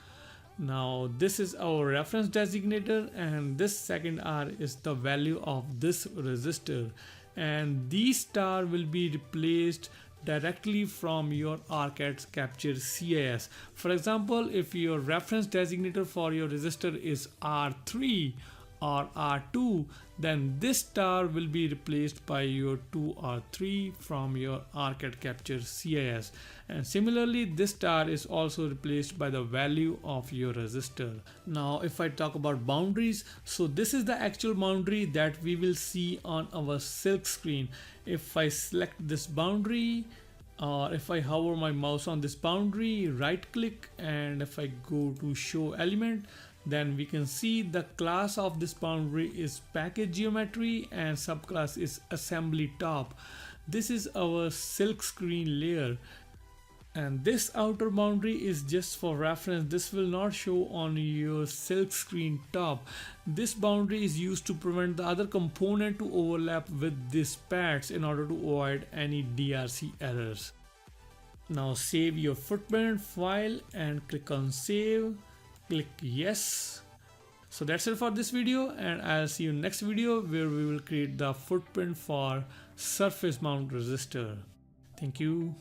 Now this is our reference designator, and this second R is the value of this resistor, and these star will be replaced directly from your OrCAD capture CIS. For example, if your reference designator for your resistor is R3, or R2, then this star will be replaced by your 2 or 3 from your OrCAD Capture CIS, and similarly this star is also replaced by the value of your resistor. Now if I talk about boundaries, so this is the actual boundary that we will see on our silk screen. If I select this boundary, or if I hover my mouse on this boundary, right click, and if I go to show element, then we can see the class of this boundary is package geometry and subclass is assembly top. This is our silk screen layer, and this outer boundary is just for reference. This will not show on your silk screen top. This boundary is used to prevent the other component to overlap with these pads in order to avoid any DRC errors. Now save your footprint file and click on save. Click yes. So that's it for this video, and I'll see you next video where we will create the footprint for surface mount resistor. Thank you.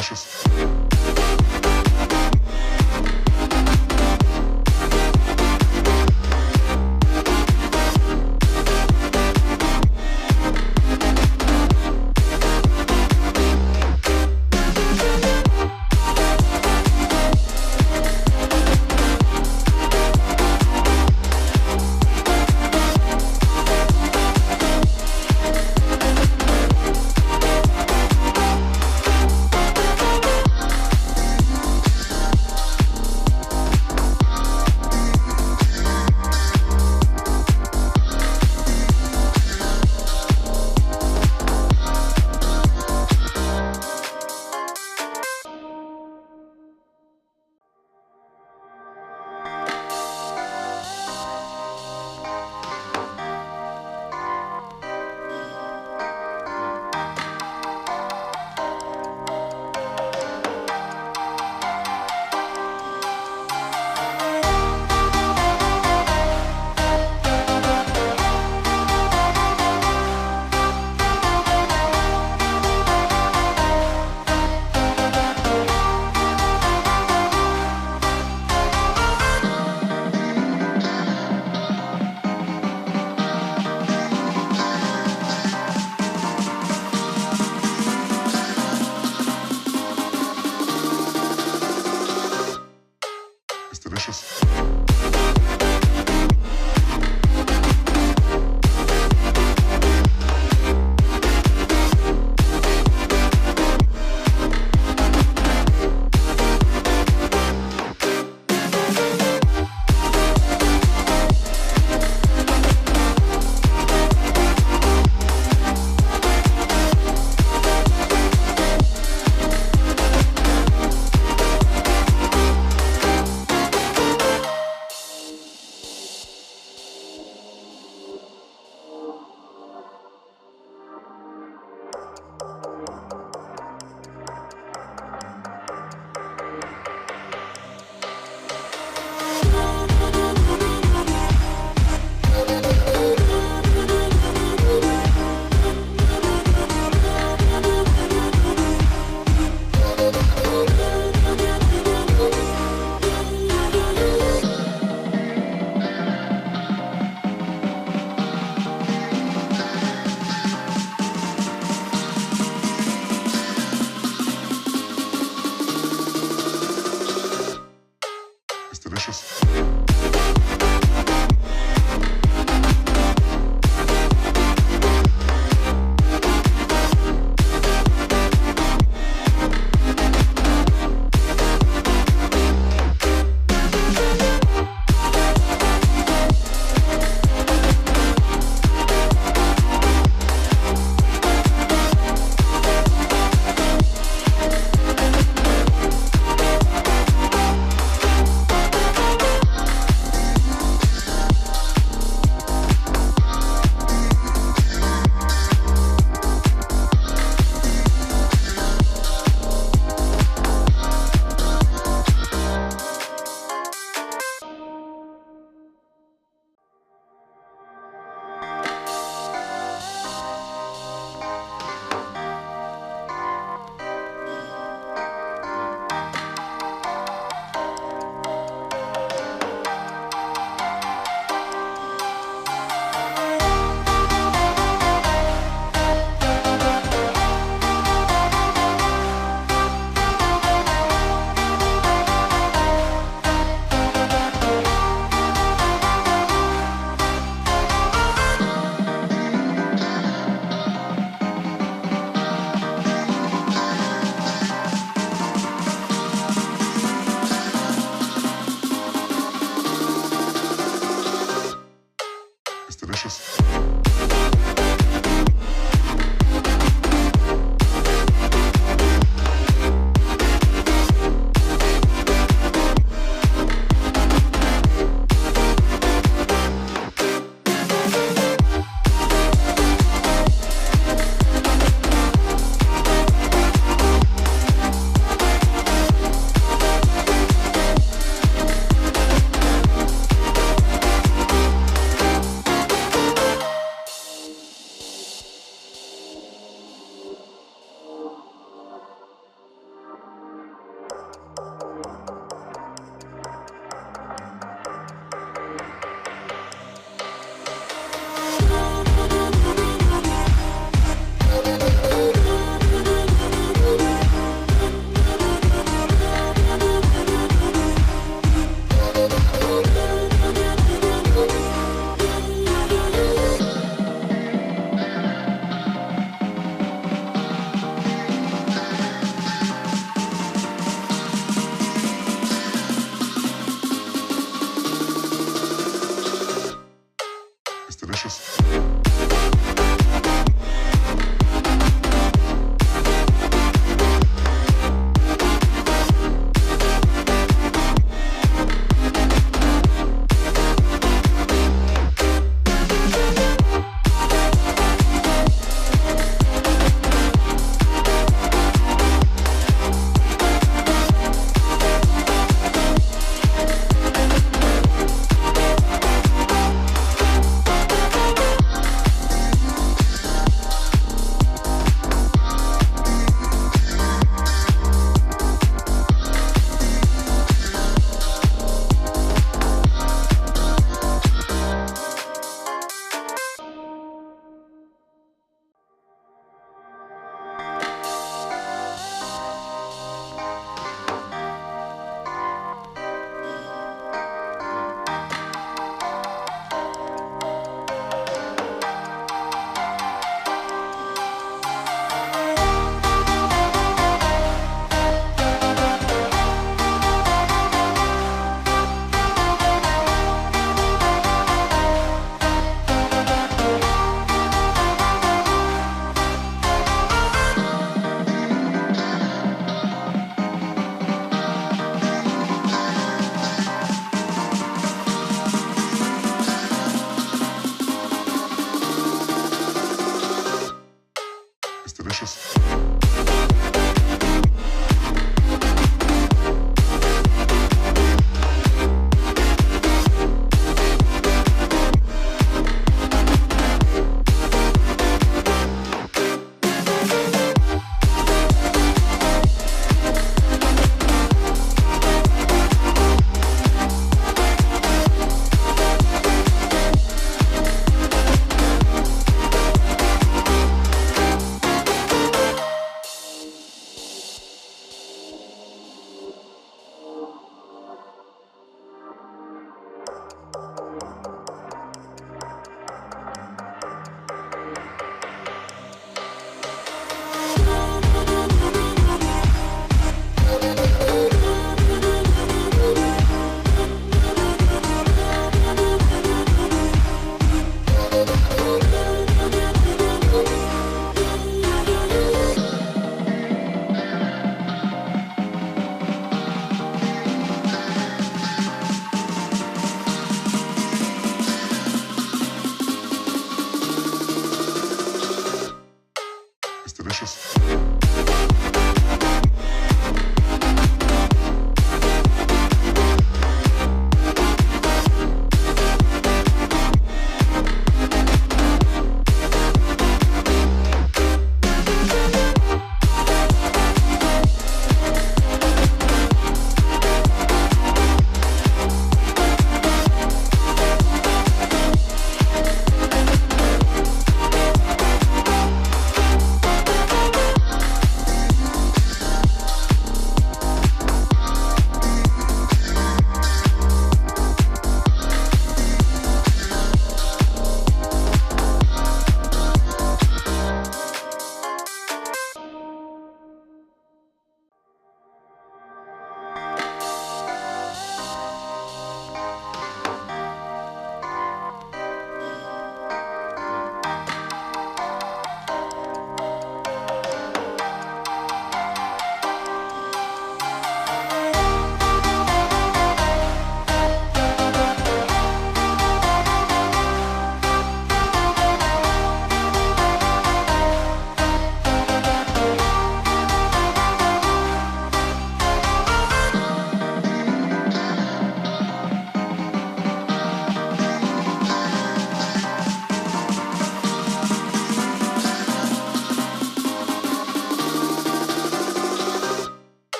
delicious. Delicious.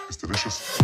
It's delicious.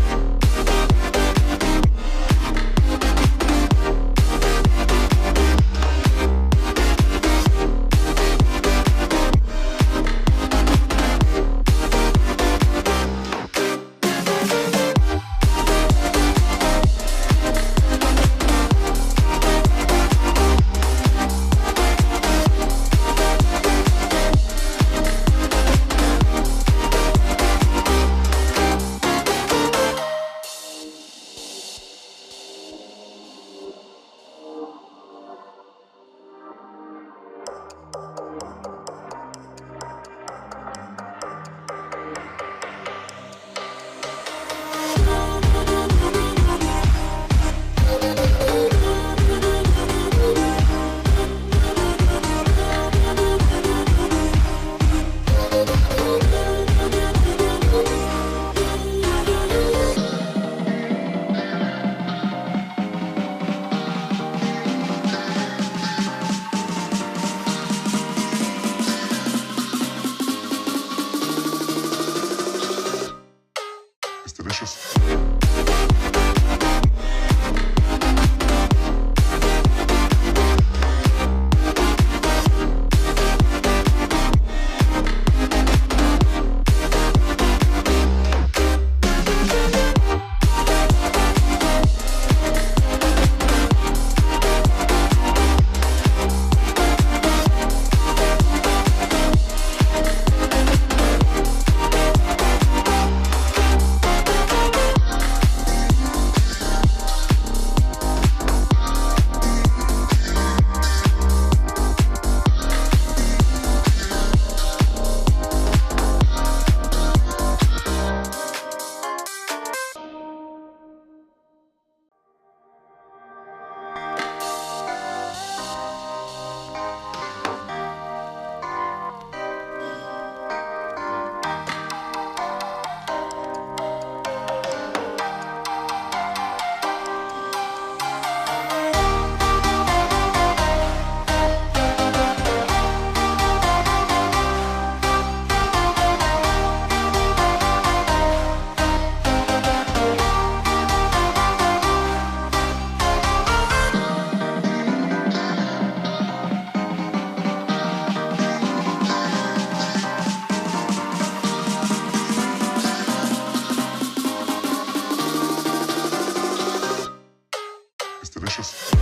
It's delicious. It's delicious.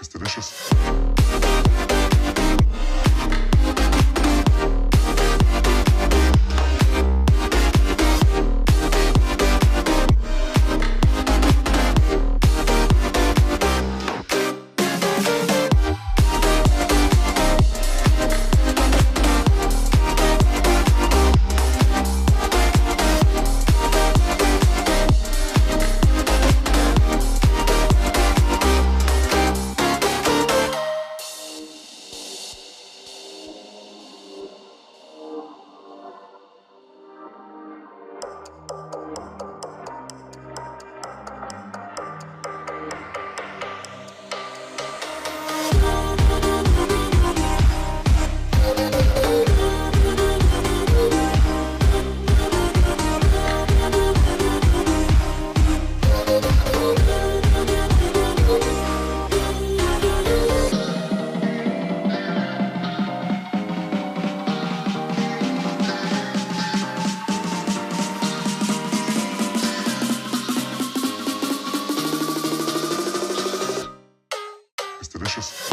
It's delicious. It's delicious.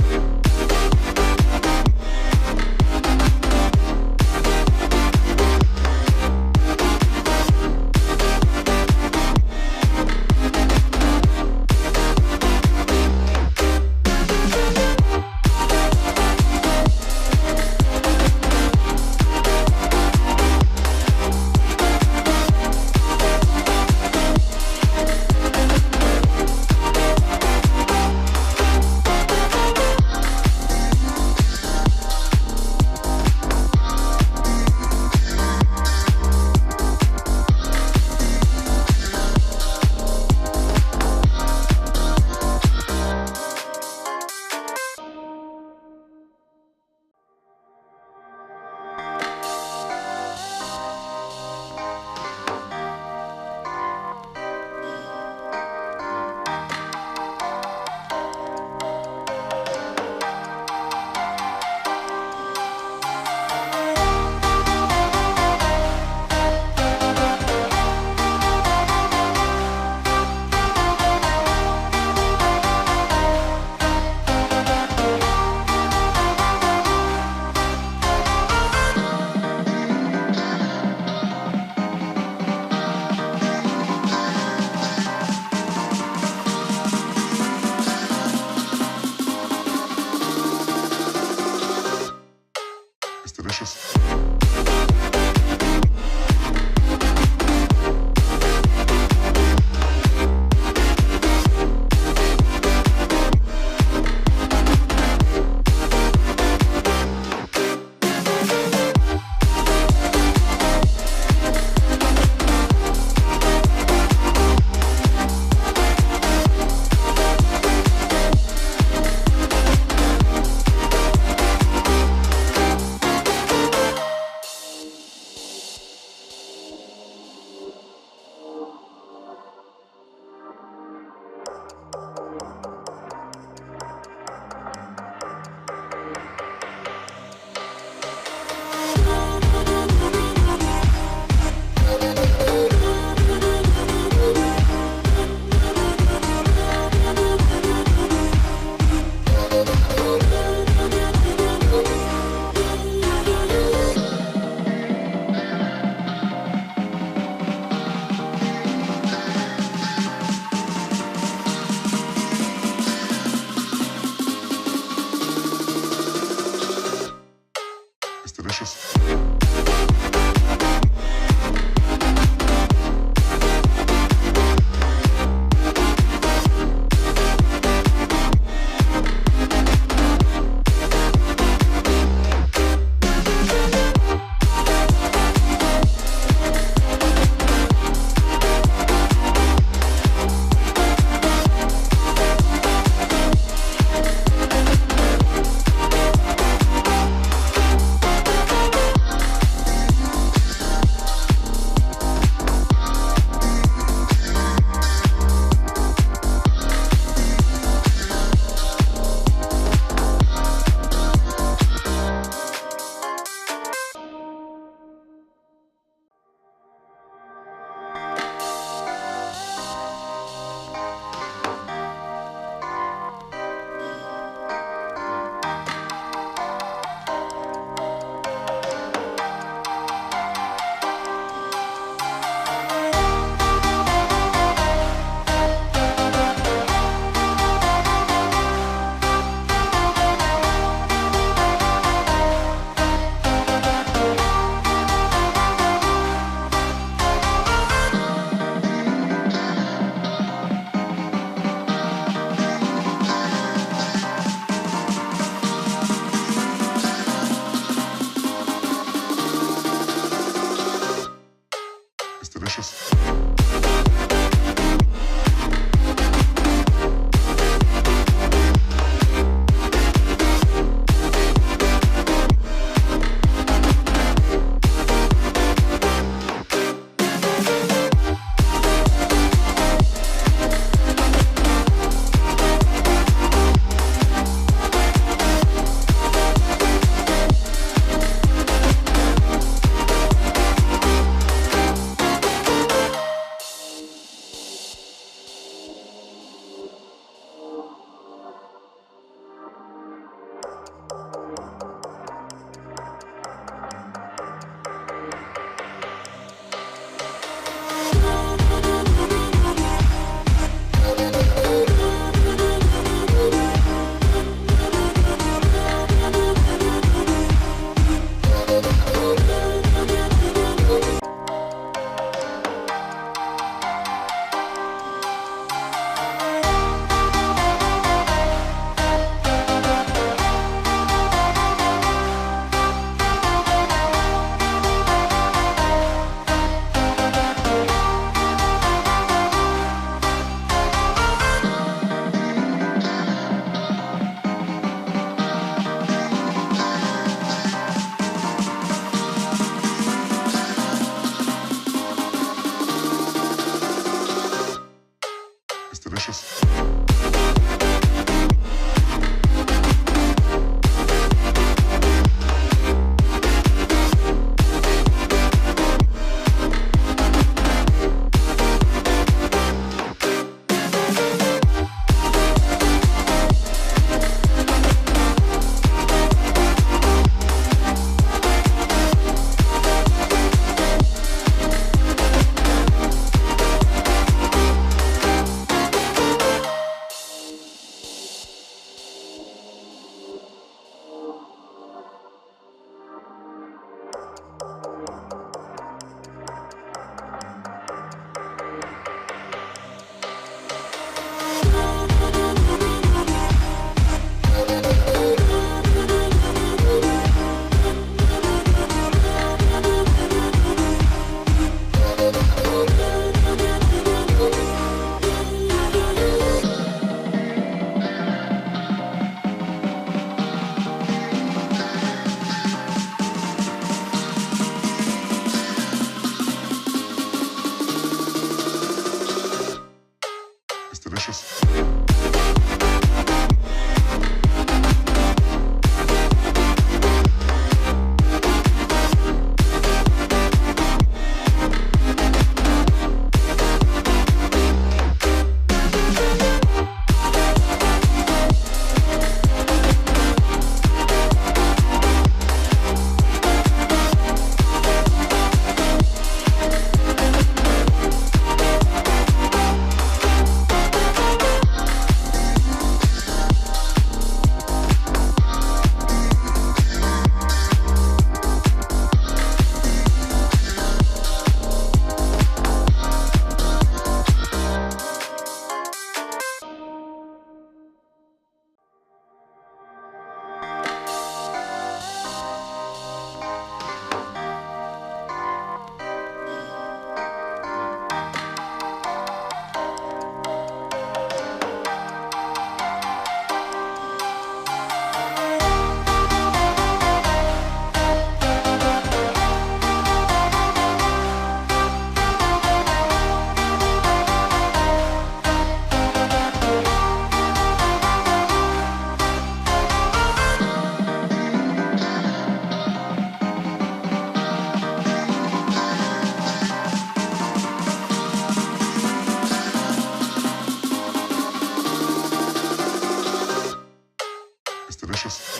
delicious.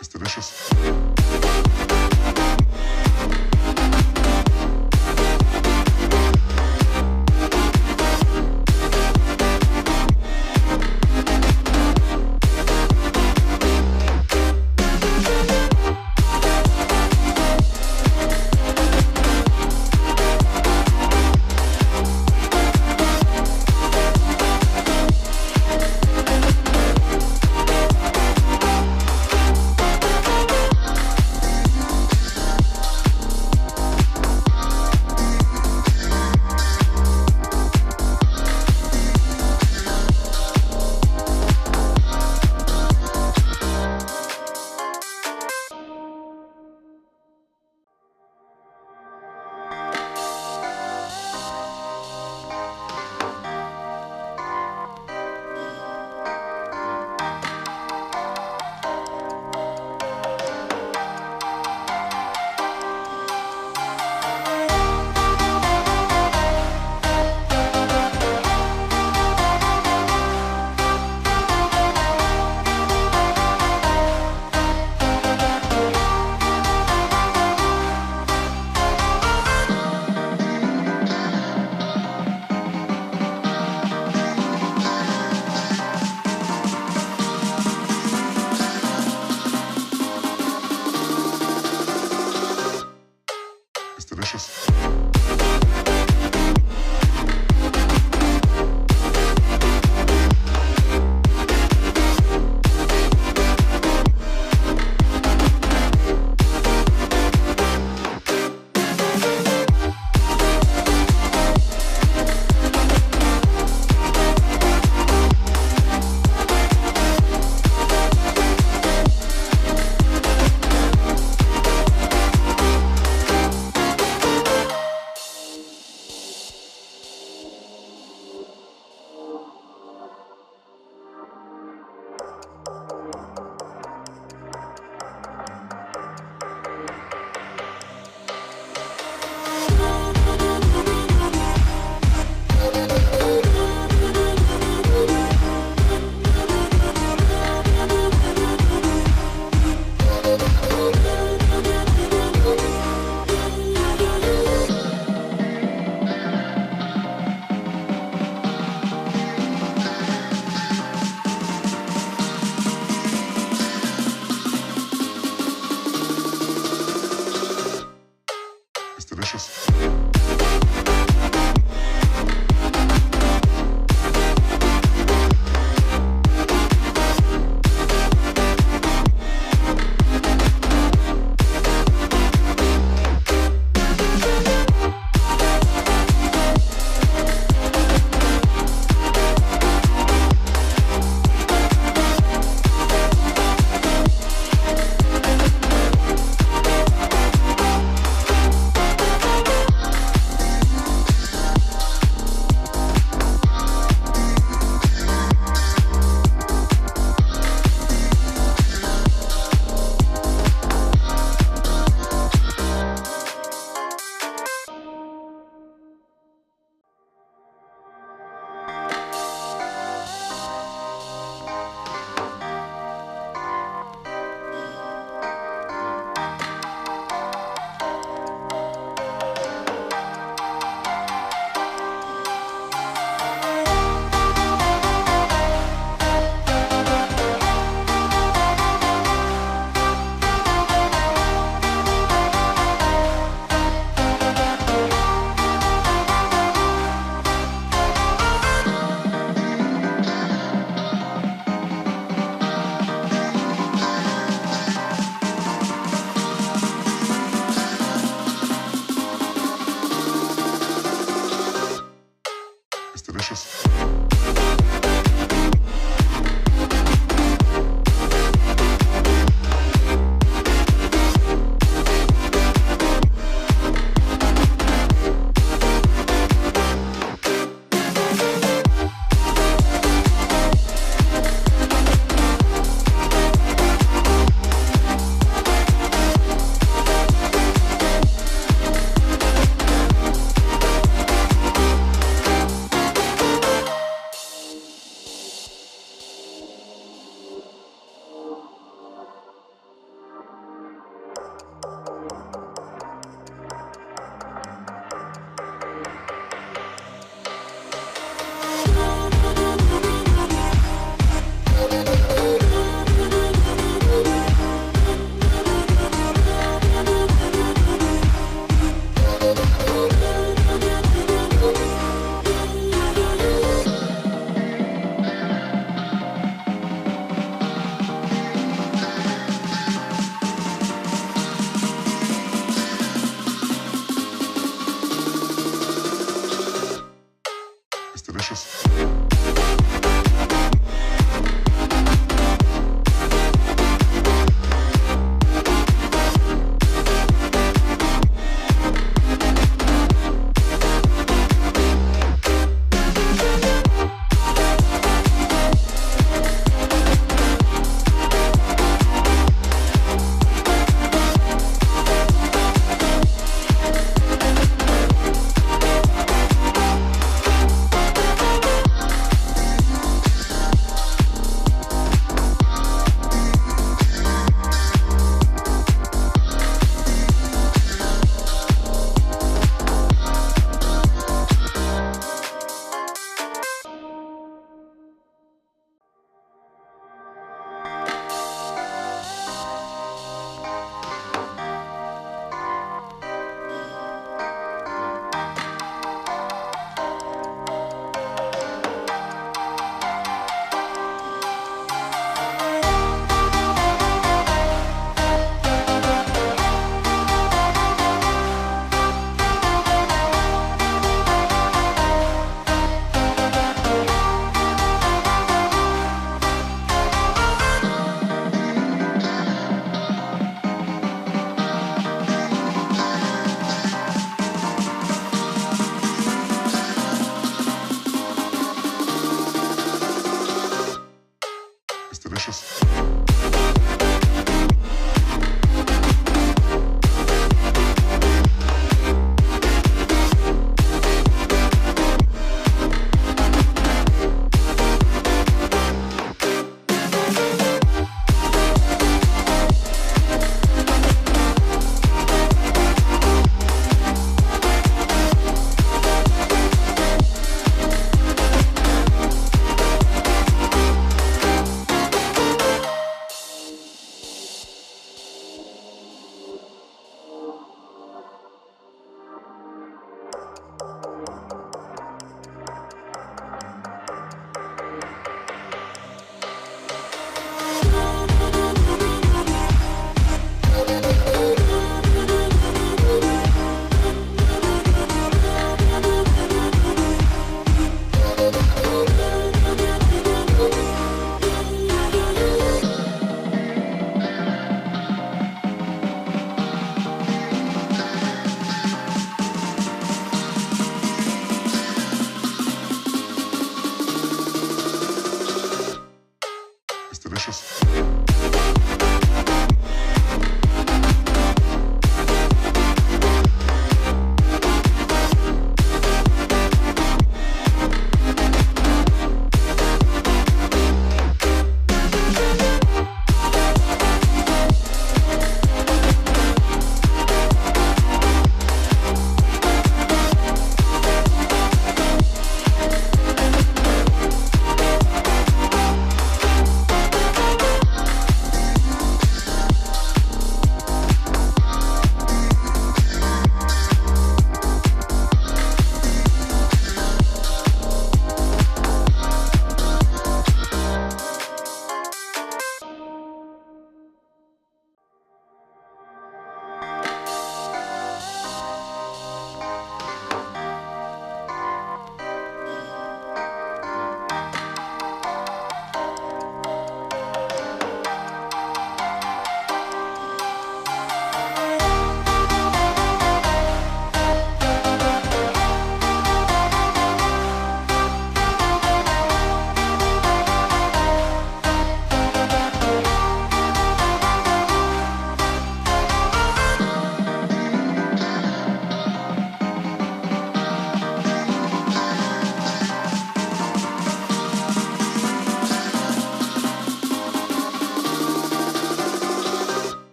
It's delicious.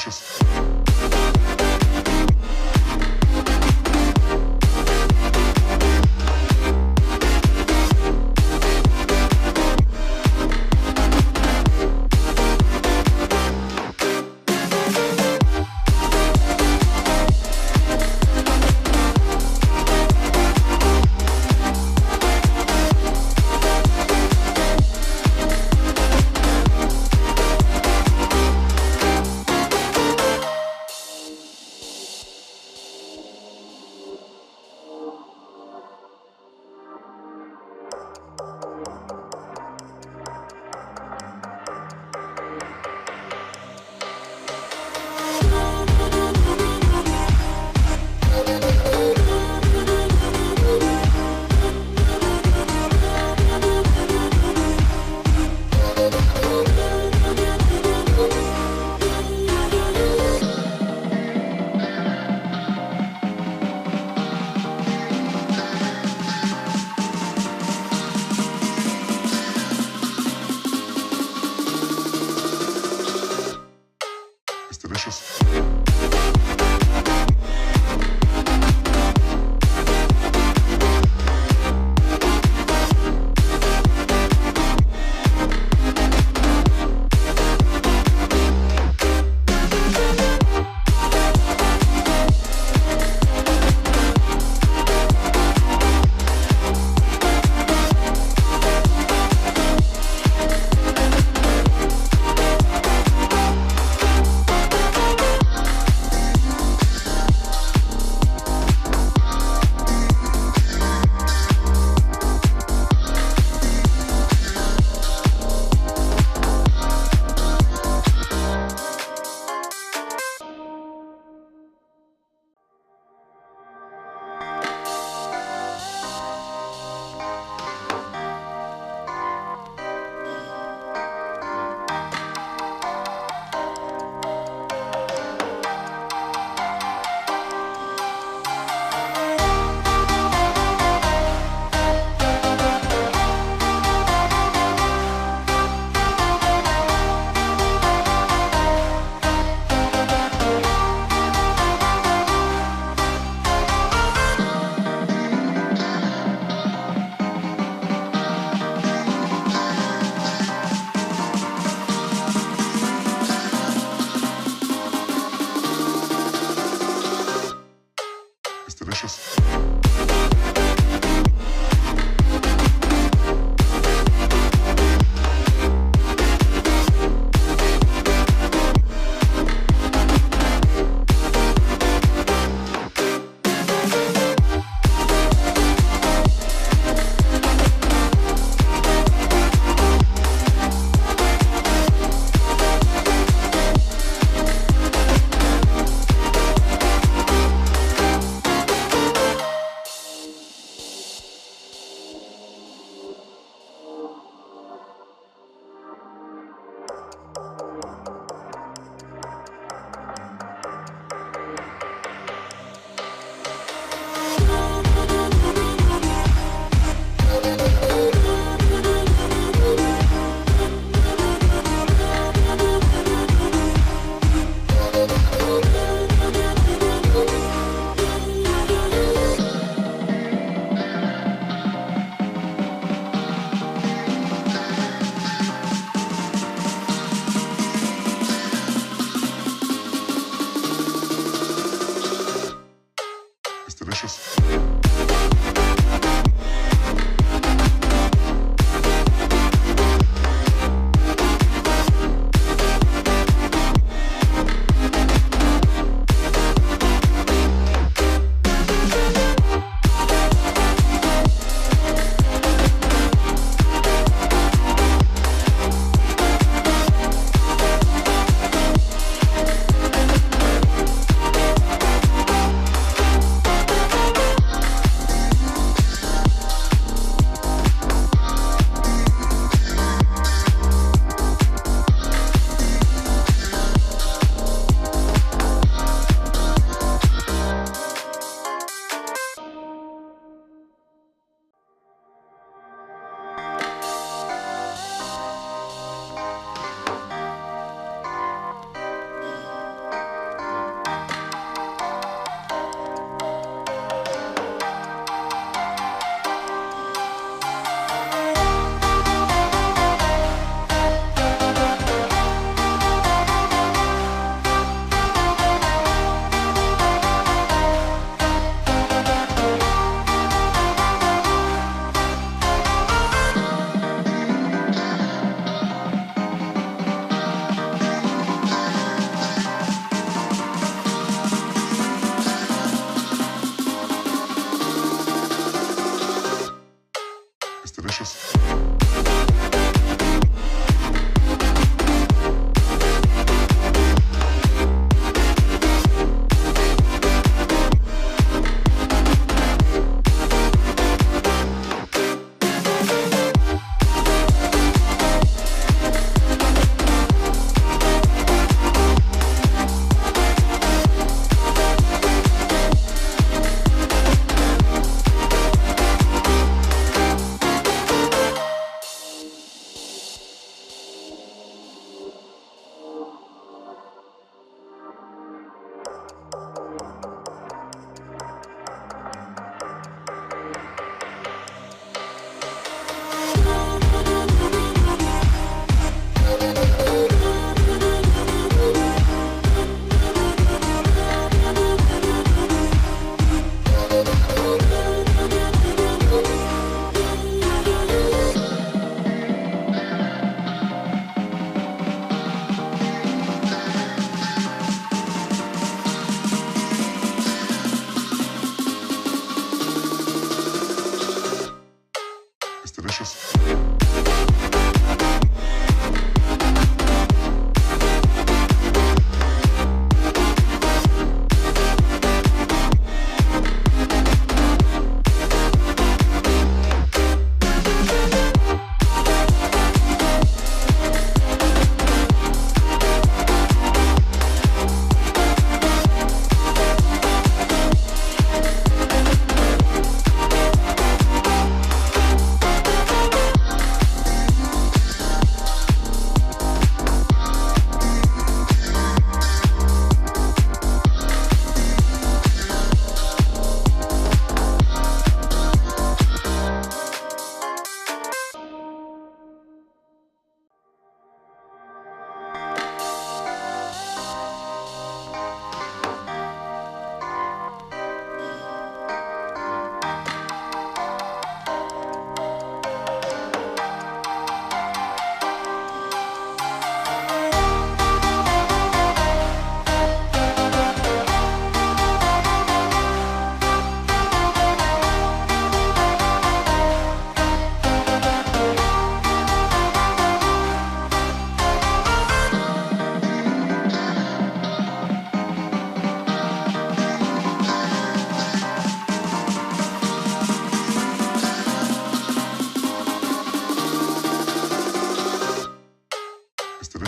delicious. It's delicious.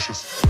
delicious.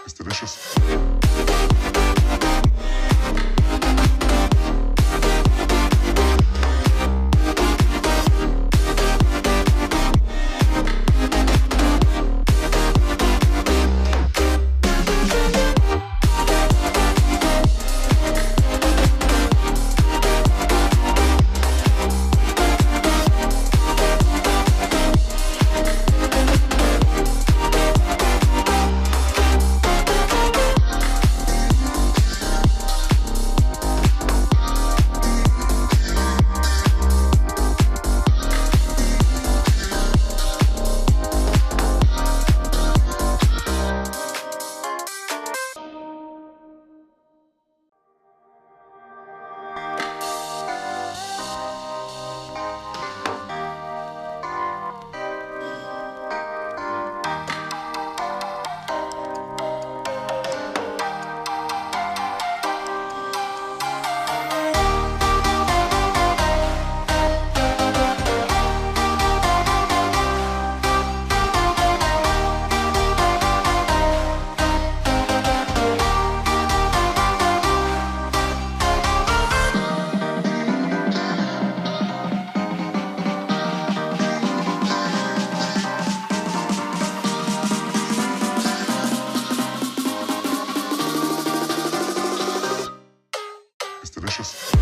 It's delicious. It's delicious.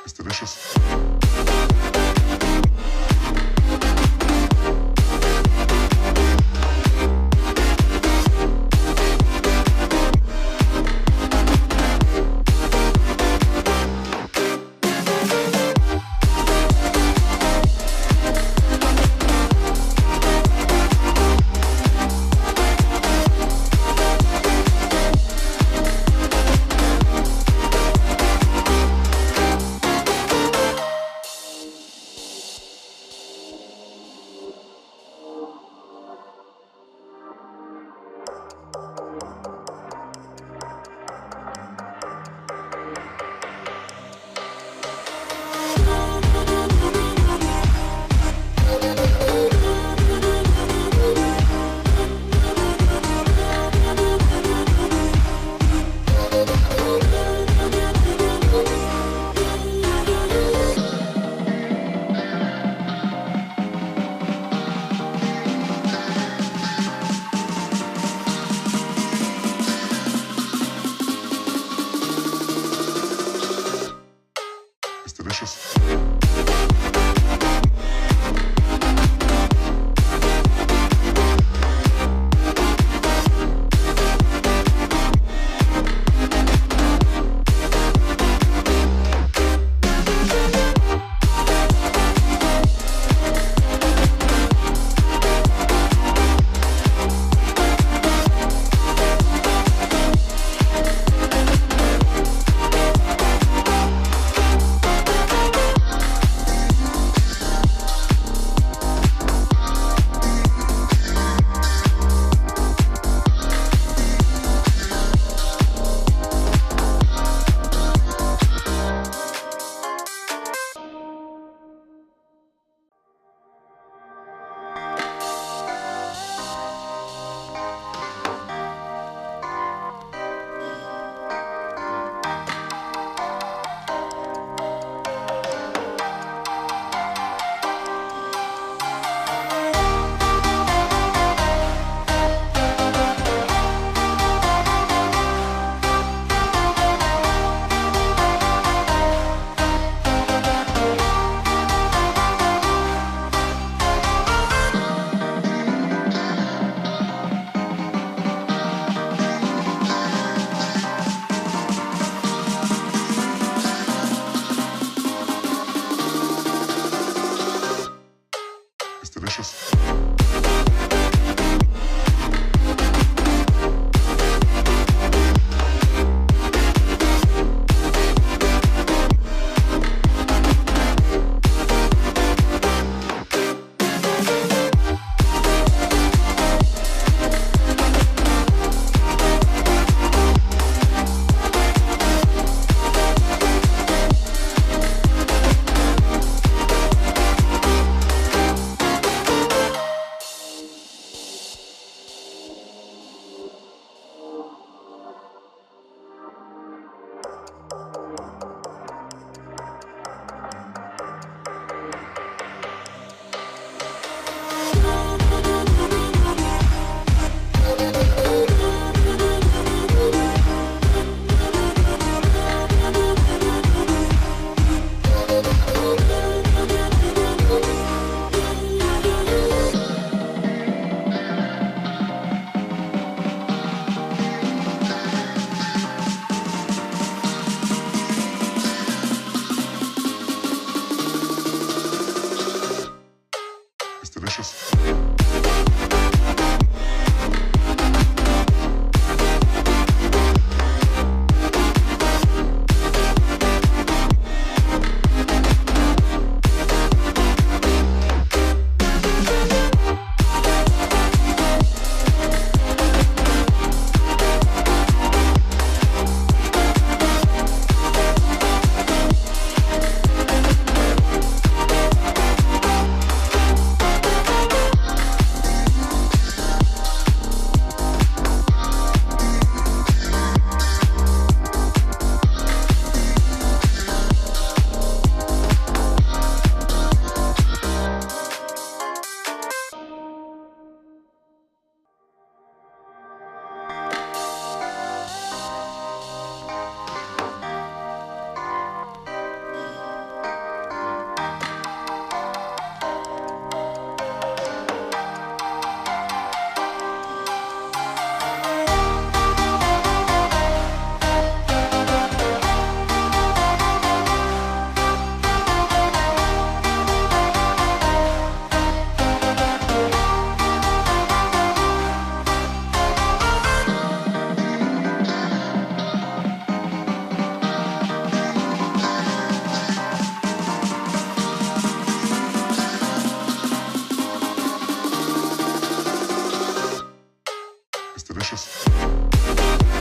It's delicious. It's delicious. delicious.